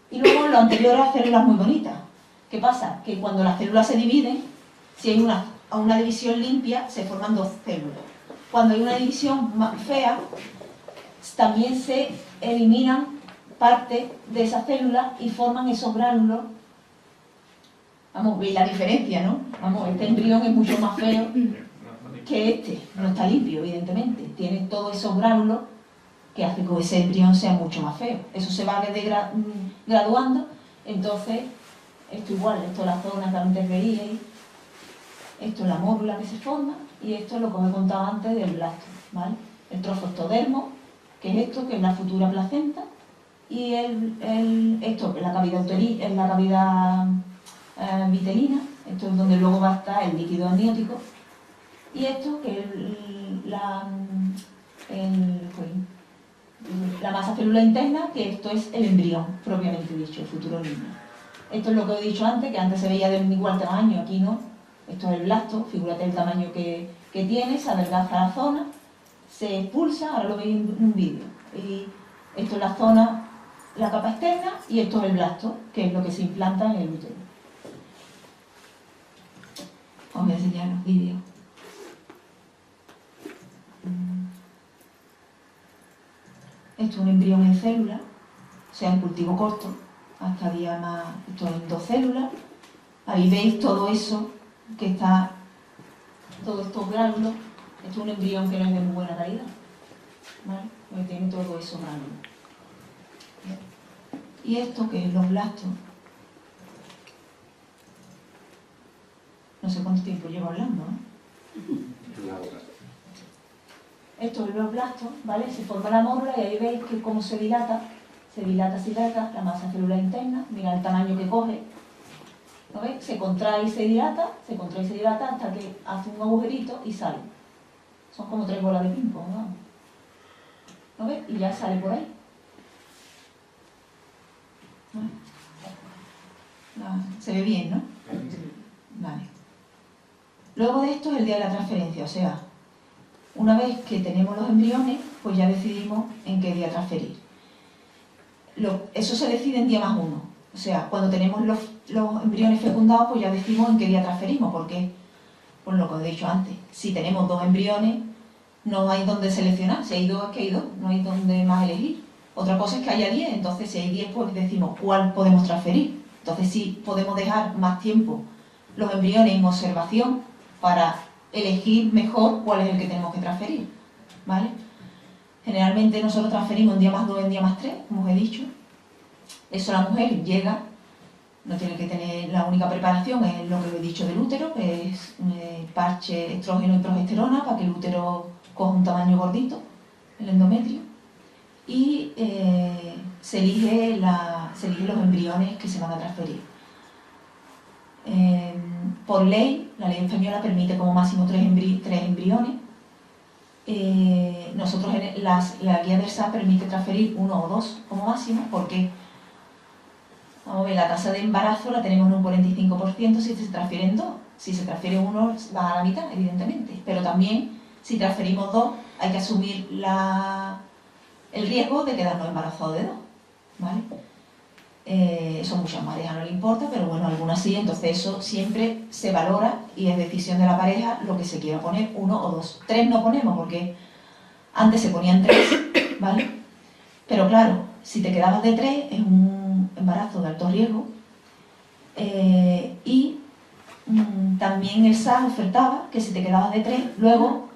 Y luego lo anterior a células muy bonitas. ¿Qué pasa? Que cuando las células se dividen, si hay una división limpia, se forman 2 células. Cuando hay una división más fea, también se eliminan parte de esas células y forman esos gránulos. Vamos, veis la diferencia, ¿no? Vamos, este embrión es mucho más feo que este. No está limpio, evidentemente. Tiene todos esos gránulos que hacen que ese embrión sea mucho más feo. Eso se va graduando. Entonces, esto igual, esto es la zona que antes veíais. Esto es la mórula que se forma y esto es lo que os he contado antes del blasto, ¿vale? El trofo que es esto, que es la futura placenta, y esto, que es la cavidad vitelina, esto es donde luego va a estar el líquido amniótico, y esto, que es la masa celular interna, que esto es el embrión, propiamente dicho, el futuro niño. Esto es lo que os he dicho antes, que antes se veía de igual tamaño, aquí no. Esto es el blasto, figúrate el tamaño que tiene, se adelgaza la zona, se expulsa, ahora lo veis en un vídeo. Y esto es la zona, la capa externa, y esto es el blasto, que es lo que se implanta en el útero. Os voy a enseñar los vídeos. Esto es un embrión en célula, o sea, en cultivo corto, hasta día más, esto es en 2 células. Ahí veis todo eso que está, todos estos gránulos. Esto es un embrión que no es de muy buena calidad, ¿vale? Porque tiene todo eso gránulos. Y esto, que es los blastos, no sé cuánto tiempo llevo hablando, ¿no? Esto es el glioplasto, ¿vale? Se forma la mórula y ahí veis que cómo se dilata, la masa celular interna, mira el tamaño que coge, ¿lo veis? Se contrae y se dilata hasta que hace un agujerito y sale. Son como 3 bolas de ping-pong, ¿no? ¿Lo ves? Y ya sale por ahí. Se ve bien, ¿no? Vale. Luego de esto es el día de la transferencia, o sea, una vez que tenemos los embriones, pues ya decidimos en qué día transferir. Eso se decide en día más 1. O sea, cuando tenemos los embriones fecundados, pues ya decimos en qué día transferimos, porque, pues lo que os he dicho antes, si tenemos 2 embriones, no hay donde seleccionar. Si hay 2, es que hay 2, no hay donde más elegir. Otra cosa es que haya 10, entonces si hay 10, pues decimos cuál podemos transferir. Entonces sí podemos dejar más tiempo los embriones en observación para elegir mejor cuál es el que tenemos que transferir, ¿vale? Generalmente nosotros transferimos en día más 2, en día más 3, como os he dicho. Eso la mujer llega, no tiene que tener, la única preparación es lo que os he dicho del útero, que es parche, estrógeno y progesterona, para que el útero coja un tamaño gordito, el endometrio. Y se elige los embriones que se van a transferir. Por ley, la ley española permite como máximo 3 embriones. Nosotros la guía del SAP permite transferir 1 o 2 como máximo, porque vamos a ver, la tasa de embarazo la tenemos en un 45% si se transfieren 2. Si se transfiere 1, va a la mitad, evidentemente. Pero también, si transferimos 2, hay que asumir el riesgo de quedarnos embarazados de 2, ¿vale? Eso muchas parejas no le importa, pero bueno, algunas sí, entonces eso siempre se valora y es decisión de la pareja lo que se quiera poner, 1 o 2. 3 no ponemos porque antes se ponían 3, ¿vale? Pero claro, si te quedabas de 3 es un embarazo de alto riesgo y también el SAS ofertaba que si te quedabas de 3, luego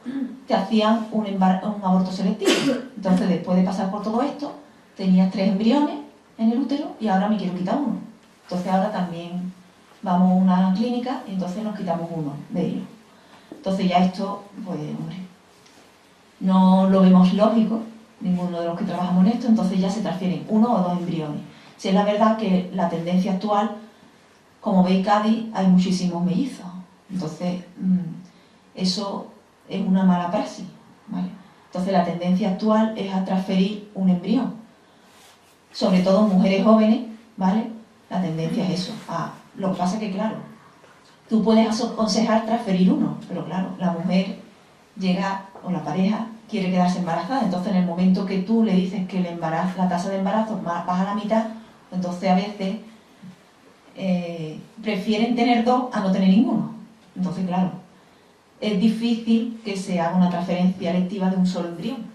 te hacían un aborto selectivo. Entonces, después de pasar por todo esto, tenías 3 embriones en el útero y ahora me quiero quitar 1. Entonces ahora también vamos a una clínica y entonces nos quitamos 1 de ellos. Entonces ya esto, pues hombre, no lo vemos lógico, ninguno de los que trabajamos en esto, entonces ya se transfieren 1 o 2 embriones. Si es la verdad que la tendencia actual, como veis Cádiz, hay muchísimos mellizos. Entonces, eso es una mala praxis, ¿vale? Entonces la tendencia actual es a transferir un embrión. Sobre todo mujeres jóvenes, ¿vale? La tendencia es eso. Lo que pasa es que, claro, tú puedes aconsejar transferir 1, pero claro, la mujer llega, o la pareja, quiere quedarse embarazada. Entonces, en el momento que tú le dices que la tasa de embarazo baja a la mitad, entonces a veces prefieren tener 2 a no tener ninguno. Entonces, claro, es difícil que se haga una transferencia electiva de un solo embrión.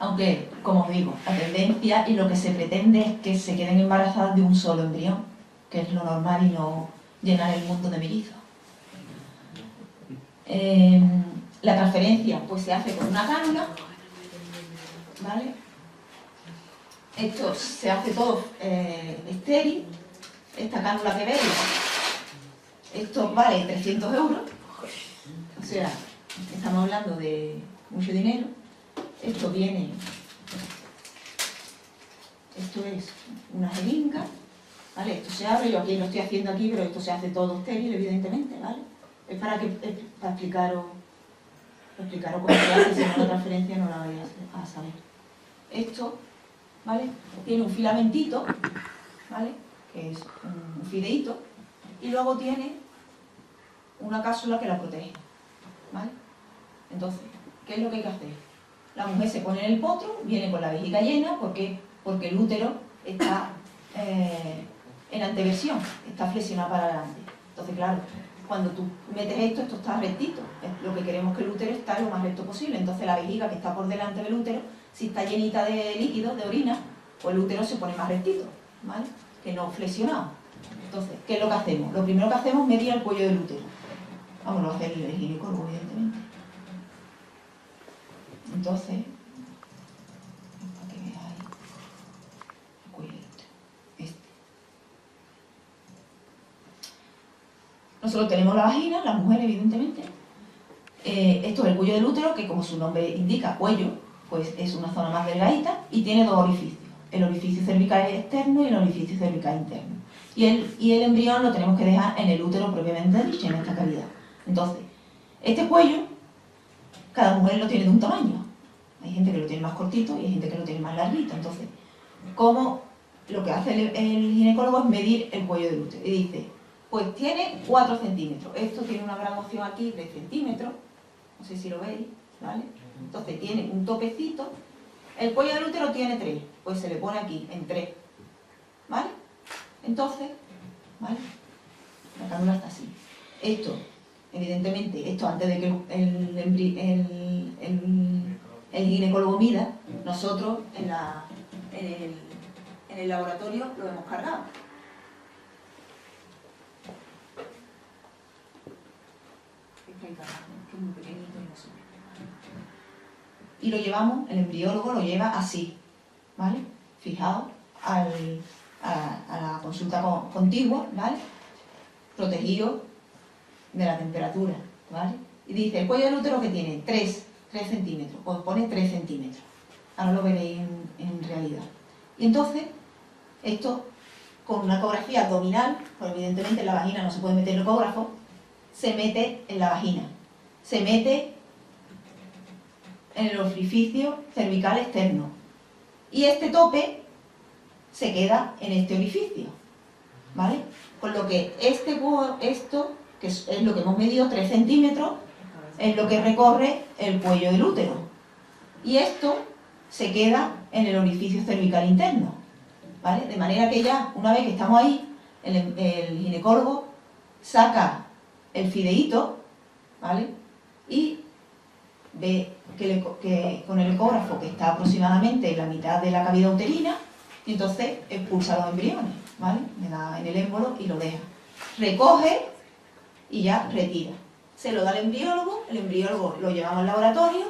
Aunque, como os digo, la tendencia y lo que se pretende es que se queden embarazadas de un solo embrión, que es lo normal y no llenar el mundo de mellizos. La transferencia pues se hace con una cánula, ¿vale? Esto se hace todo estéril. Esta cánula que veis, esto vale 300 euros, o sea, estamos hablando de mucho dinero. Esto es una jeringa, ¿vale? Esto se abre, yo aquí lo estoy haciendo aquí, pero esto se hace todo estéril, evidentemente, ¿vale? Es para explicaros cómo se hace, si no la transferencia no la vais a saber. Esto, ¿vale? Tiene un filamentito, ¿vale? Que es un fideíto, y luego tiene una cápsula que la protege, ¿vale? Entonces, ¿qué es lo que hay que hacer? La mujer se pone en el potro, viene con la vejiga llena, porque el útero está en anteversión, está flexionado para adelante. Entonces, claro, cuando tú metes esto está rectito. Lo que queremos es que el útero está lo más recto posible. Entonces la vejiga que está por delante del útero, si está llenita de líquido, de orina, pues el útero se pone más rectito, ¿vale? Que no flexionado. Entonces, ¿qué es lo que hacemos? Lo primero que hacemos es medir el cuello del útero. Vamos, lo hace el ginecólogo, evidentemente. Entonces, para que veáis el cuello del útero. Nosotros tenemos la vagina, la mujer, evidentemente, Esto es el cuello del útero, que como su nombre indica, cuello, pues es una zona más delgadita y tiene dos orificios. El orificio cervical externo y el orificio cervical interno. Y el embrión lo tenemos que dejar en el útero propiamente dicho, en esta cavidad. Entonces, este cuello, cada mujer lo tiene de un tamaño. Hay gente que lo tiene más cortito y hay gente que lo tiene más larguito. Entonces, como lo que hace el ginecólogo es medir el cuello del útero. Y dice, pues tiene 4 centímetros. Esto tiene una graduación aquí de centímetros. No sé si lo veis, ¿vale? Entonces tiene un topecito. El cuello del útero tiene 3. Pues se le pone aquí, en 3. ¿Vale? Entonces, ¿vale? La cánula está así. Esto, evidentemente, esto antes de que el ginecólogo mida, nosotros en el laboratorio lo hemos cargado. Es muy pequeñito y no sube. Y lo llevamos, el embriólogo lo lleva así, ¿vale? Fijaos, a la consulta contigua, ¿vale? Protegido de la temperatura, ¿vale? Y dice, el cuello del útero que tiene 3 centímetros, pues pone 3 centímetros. Ahora lo veréis en realidad. Y entonces, esto, con una ecografía abdominal, pues evidentemente en la vagina no se puede meter el ecógrafo, se mete en la vagina, se mete en el orificio cervical externo. Y este tope se queda en este orificio, ¿vale? Con lo que esto, que es lo que hemos medido, 3 centímetros, es lo que recorre el cuello del útero. Y esto se queda en el orificio cervical interno, ¿vale? De manera que ya, una vez que estamos ahí, el ginecólogo saca el fideíto, ¿vale? Y ve que con el ecógrafo, que está aproximadamente en la mitad de la cavidad uterina, y entonces expulsa los embriones, ¿vale? Le da en el émbolo y lo deja. Recoge y ya retira. Se lo da al embriólogo, el embriólogo lo llevamos al laboratorio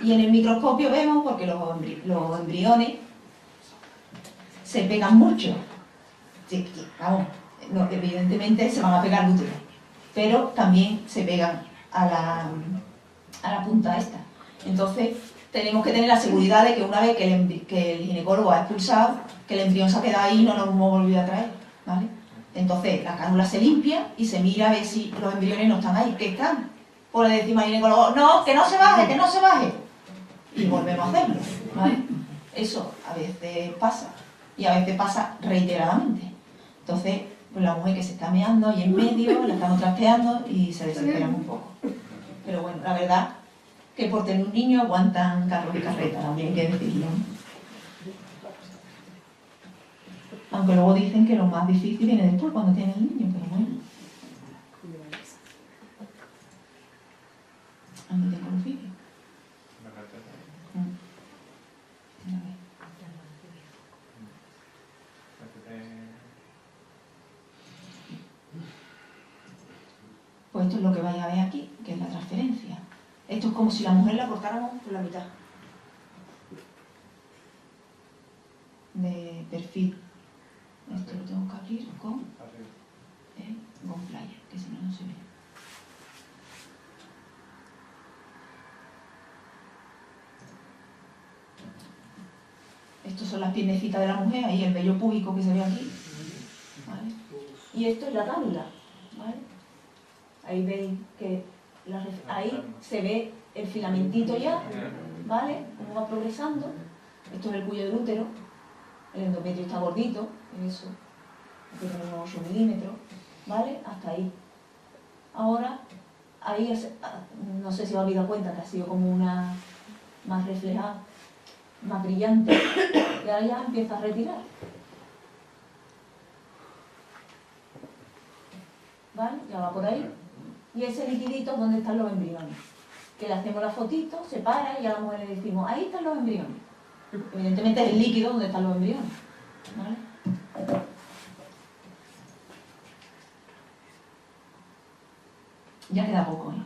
y en el microscopio vemos, porque los embriones se pegan mucho. Vamos, no, evidentemente se van a pegar al útero, pero también se pegan a la punta esta. Entonces, tenemos que tener la seguridad de que una vez que el ginecólogo ha expulsado, que el embrión se ha quedado ahí y no lo hemos volvido a traer, ¿vale? Entonces, la cánula se limpia y se mira a ver si los embriones no están ahí. ¿Qué están? Pues le decimos al ginecólogo, no, que no se baje, que no se baje. Y volvemos a hacerlo, ¿vale? Eso a veces pasa, y a veces pasa reiteradamente. Entonces, pues la mujer que se está meando ahí en medio, la estamos trasteando y se desesperan un poco. Pero bueno, la verdad que por tener un niño aguantan carros y carretas, también hay que decirlo. Aunque luego dicen que lo más difícil viene después, cuando tiene el niño, pero bueno. ¿Dónde tengo los vídeos? Pues esto es lo que vais a ver aquí, que es la transferencia. Esto es como si la mujer la cortáramos por la mitad. De perfil. Esto lo tengo que abrir con flyer, que si no, no se ve. Estos son las piernecitas de la mujer, ahí el vello púbico que se ve aquí, ¿vale? Y esto es la cánula, ¿vale? Ahí veis que ahí se ve el filamentito ya, ¿vale? Cómo va progresando. Esto es el cuello del útero, el endometrio está gordito, eso, aquí tenemos unos 8 milímetros, ¿vale? Hasta ahí. Ahora, ahí no sé si os habéis dado cuenta que ha sido como una más reflejada, más brillante, y ahora ya empieza a retirar. ¿Vale? Ya va por ahí. Y ese liquidito es donde están los embriones. Que le hacemos la fotito, se para y a la mujer le decimos, ahí están los embriones. Evidentemente es el líquido donde están los embriones. ¿Vale? Ya queda poco, ¿eh?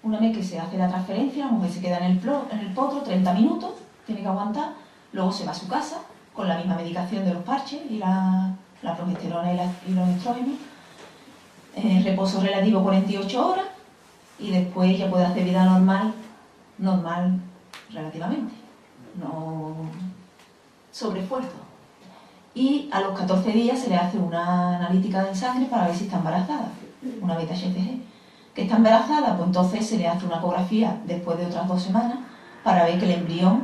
Una vez que se hace la transferencia, la mujer se queda en el potro 30 minutos, tiene que aguantar, luego se va a su casa con la misma medicación de los parches y la progesterona y los estrógenos, reposo relativo 48 horas y después ya puede hacer vida normal relativamente, no sobreesfuerzo. Y a los 14 días se le hace una analítica de sangre para ver si está embarazada, una beta-HCG. Que está embarazada, pues entonces se le hace una ecografía después de otras 2 semanas para ver que el embrión,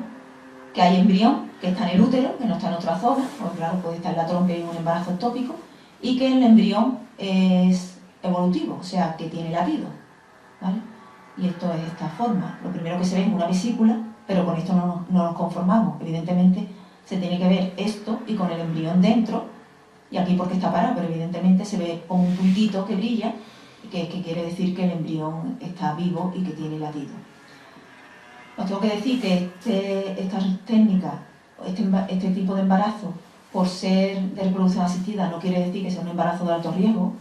que hay embrión que está en el útero, que no está en otra zona, porque claro, puede estar en la trompa y en un embarazo ectópico, y que el embrión es evolutivo, o sea, que tiene latido, ¿vale? Y esto es esta forma. Lo primero que se ve es una vesícula, pero con esto no nos conformamos. Evidentemente se tiene que ver esto y con el embrión dentro, y aquí porque está parado, pero evidentemente se ve como un puntito que brilla, que quiere decir que el embrión está vivo y que tiene latido. Os tengo que decir que esta técnica, este tipo de embarazo, por ser de reproducción asistida, no quiere decir que sea un embarazo de alto riesgo.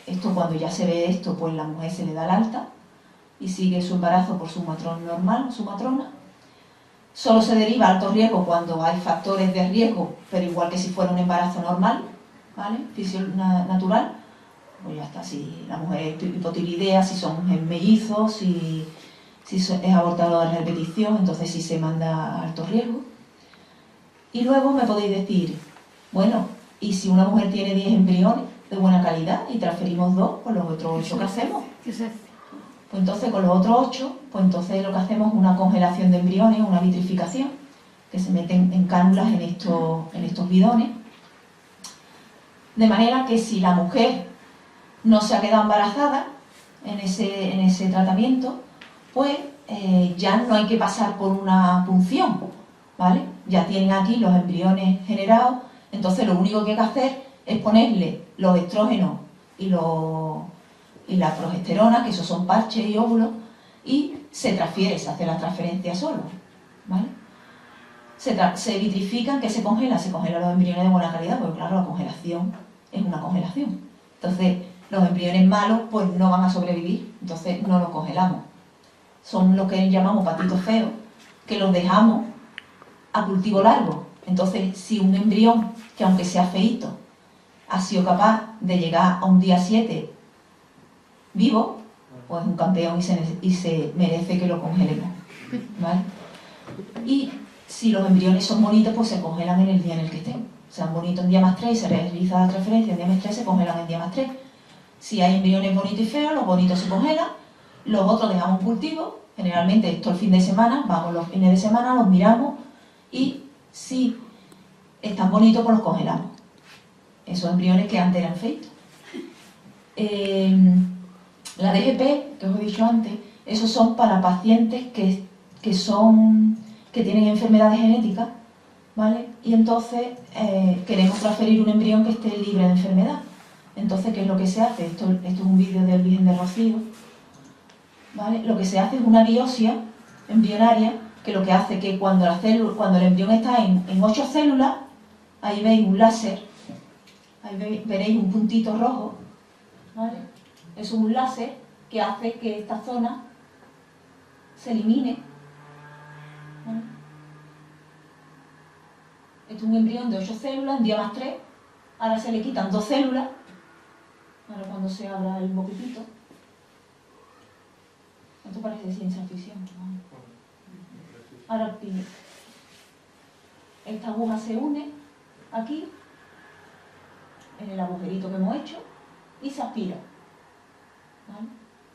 Esto, cuando ya se ve esto, pues la mujer se le da el alta y sigue su embarazo por su matrón normal o su matrona. Solo se deriva alto riesgo cuando hay factores de riesgo, pero igual que si fuera un embarazo normal, ¿vale? Natural. Pues ya está, si la mujer es hipotiroidea, si son mellizos, si es abortado de repetición, entonces sí se manda a alto riesgo. Y luego me podéis decir, bueno, ¿y si una mujer tiene 10 embriones de buena calidad y transferimos 2, pues los otros 8 qué hacemos? Pues entonces con los otros 8, pues entonces lo que hacemos es una congelación de embriones, una vitrificación, que se meten en cánulas en estos bidones, de manera que si la mujer no se ha quedado embarazada en ese tratamiento, pues ya no hay que pasar por una punción, ¿vale? Ya tienen aquí los embriones generados, entonces lo único que hay que hacer es ponerle los estrógenos y la progesterona, que esos son parches y óvulos, y se hace la transferencia solo, ¿vale? Se vitrifican, que se congelan los embriones de buena calidad, porque claro, la congelación es una congelación. Entonces, los embriones malos pues no van a sobrevivir, entonces no los congelamos. Son lo que llamamos patitos feos, que los dejamos a cultivo largo. Entonces, si un embrión, que aunque sea feíto, ha sido capaz de llegar a un día 7 vivo, pues es un campeón y se merece que lo congelemos, ¿vale? Y si los embriones son bonitos, pues se congelan en el día en el que estén. Sean bonitos en día más 3 y se realiza la transferencia en día más 3, se congelan en día más 3. Si hay embriones bonitos y feos, los bonitos se congelan, los otros dejamos cultivo, generalmente esto el fin de semana, vamos los fines de semana, los miramos y si están bonitos, pues los congelamos. Esos embriones que antes eran feitos. La DGP, que os he dicho antes, esos son para pacientes que tienen enfermedades genéticas, ¿vale? Y entonces queremos transferir un embrión que esté libre de enfermedad. Entonces, ¿qué es lo que se hace? Esto es un vídeo del Virgen de Rocío, ¿vale? Lo que se hace es una biopsia embrionaria, que lo que hace que cuando el embrión está en 8 células, ahí veis un láser, ahí veréis un puntito rojo, ¿vale? Eso es un láser que hace que esta zona se elimine, ¿vale? Esto es un embrión de 8 células, en día más 3, ahora se le quitan 2 células, ahora cuando se abra el boquetito. Esto parece ciencia ficción, ¿no? Ahora esta aguja se une aquí, en el agujerito que hemos hecho, y se aspira, ¿vale?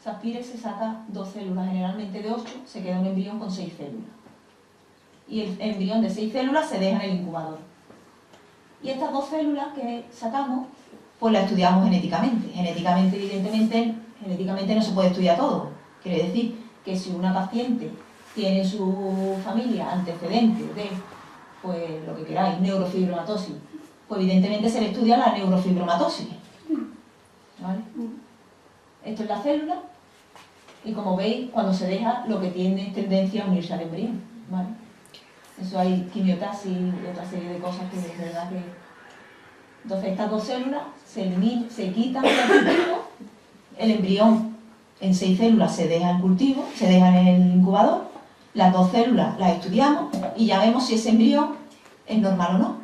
Se aspira y se saca 2 células, generalmente de 8, se queda un embrión con 6 células. Y el embrión de 6 células se deja en el incubador. Y estas 2 células que sacamos, pues las estudiamos genéticamente. Genéticamente no se puede estudiar todo. Quiere decir que si una paciente tiene en su familia antecedentes de, pues lo que queráis, neurofibromatosis, pues evidentemente se le estudia la neurofibromatosis, ¿vale? Esto es la célula, y como veis, cuando se deja, lo que tiene es tendencia a unirse al embrión, ¿vale? Eso hay quimiotaxis y otra serie de cosas que es verdad que... Entonces estas 2 células se quitan del cultivo, el embrión en 6 células se deja en cultivo, se deja en el incubador, Las 2 células las estudiamos y ya vemos si ese embrión es normal o no.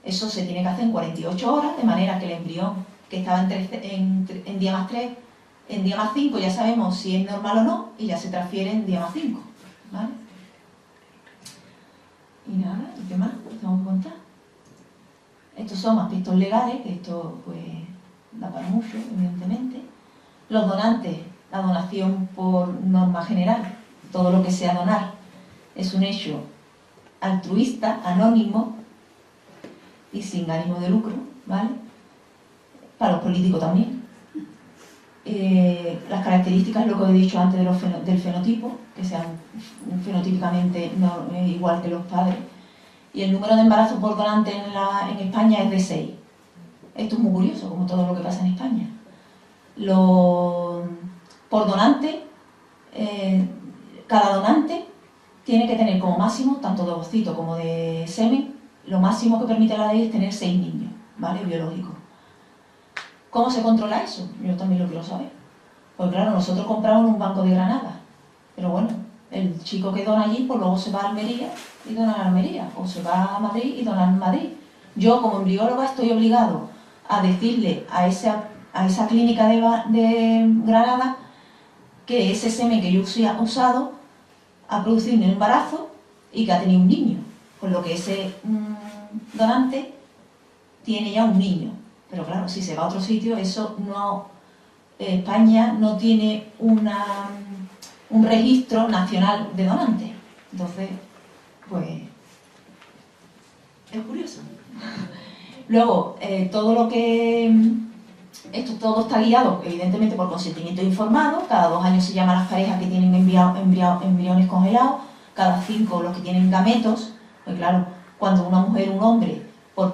Eso se tiene que hacer en 48 horas, de manera que el embrión que estaba en día más 3, en día más 5 ya sabemos si es normal o no y ya se transfiere en día más 5. ¿Vale? Y nada, ¿y qué más tengo que contar? Estos son aspectos legales, que esto pues da para mucho, evidentemente. Los donantes, la donación por norma general, todo lo que sea donar, es un hecho altruista, anónimo y sin ánimo de lucro, ¿vale? Para los políticos también. Las características, lo que he dicho antes del fenotipo, que sean fenotípicamente igual que los padres. Y el número de embarazos por donante en España es de 6. Esto es muy curioso, como todo lo que pasa en España. Por donante, cada donante tiene que tener como máximo, tanto de ovocito como de semen, lo máximo que permite la ley es tener 6 niños, ¿vale? Biológicos. ¿Cómo se controla eso? Yo también lo quiero saber. Pues claro, nosotros compramos en un banco de Granada, pero bueno, el chico que dona allí, pues luego se va a Almería y dona en Almería, o se va a Madrid y dona en Madrid. Yo, como embrióloga, estoy obligado a decirle a esa clínica de Granada que ese semen que yo he usado ha producido un embarazo y que ha tenido un niño, con lo que ese donante tiene ya un niño. Pero claro, si se va a otro sitio, eso no... España no tiene un registro nacional de donantes. Entonces, pues, es curioso. Luego, todo está guiado, evidentemente, por consentimiento informado. Cada 2 años se llama a las parejas que tienen embriones congelados, cada 5 los que tienen gametos. Pues claro, cuando una mujer o un hombre, por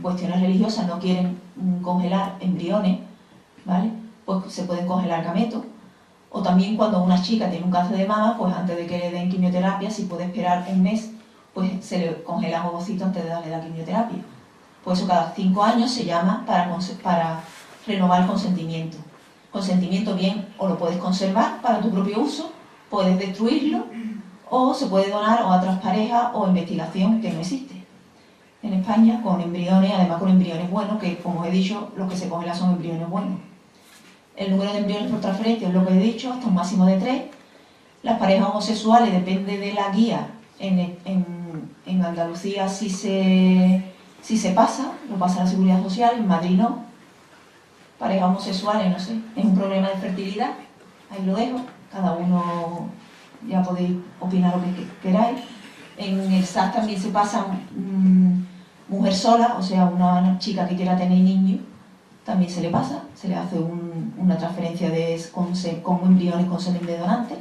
cuestiones religiosas, no quieren congelar embriones, ¿vale? Pues se pueden congelar gametos. O también cuando una chica tiene un cáncer de mama, pues antes de que le den quimioterapia, si puede esperar un mes, pues se le congelan ovocitos antes de darle la quimioterapia. Pues eso cada 5 años se llama para renovar el consentimiento. Consentimiento bien, o lo puedes conservar para tu propio uso, puedes destruirlo, o se puede donar a otras parejas o investigación que no existe. En España, con embriones, además con embriones buenos, que como he dicho, los que se congelan son embriones buenos. El número de embriones por transferencia es lo que he dicho, hasta un máximo de 3. Las parejas homosexuales, depende de la guía. En Andalucía si se pasa, lo pasa la Seguridad Social, en Madrid no. Parejas homosexuales, no sé, es un problema de fertilidad, ahí lo dejo, cada uno ya podéis opinar lo que queráis. En el SAS también se pasa mujer sola, o sea, una chica que quiera tener niños, también se le pasa, se le hace una transferencia con embriones con semen de donante.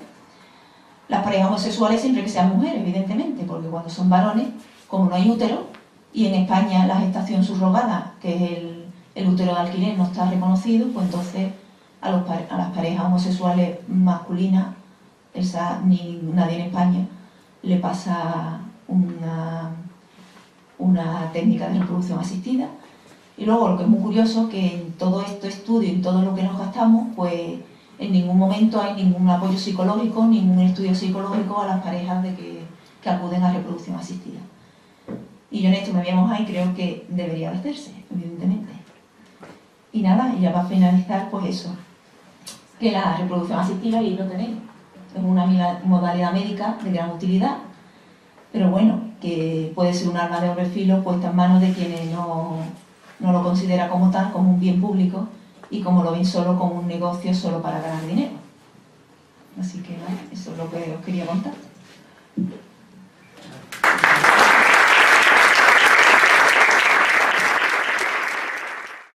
Las parejas homosexuales siempre que sean mujeres, evidentemente, porque cuando son varones, como no hay útero, y en España la gestación subrogada, que es el útero de alquiler, no está reconocido, pues entonces a las parejas homosexuales masculinas, ni nadie en España le pasa una técnica de reproducción asistida. Y luego, lo que es muy curioso, que en todo este estudio, en todo lo que nos gastamos, pues en ningún momento hay ningún apoyo psicológico, ningún estudio psicológico a las parejas que acuden a reproducción asistida. Y yo en esto me voy a mojar y creo que debería de hacerse, evidentemente. Y nada, y ya para finalizar, pues eso, que la reproducción asistida, y lo tenéis, es una modalidad médica de gran utilidad, pero bueno, que puede ser un arma de doble filo puesta en manos de quienes no lo considera como tal, como un bien público, y como lo ven solo como un negocio solo para ganar dinero. Así que nada, eso es lo que os quería contar.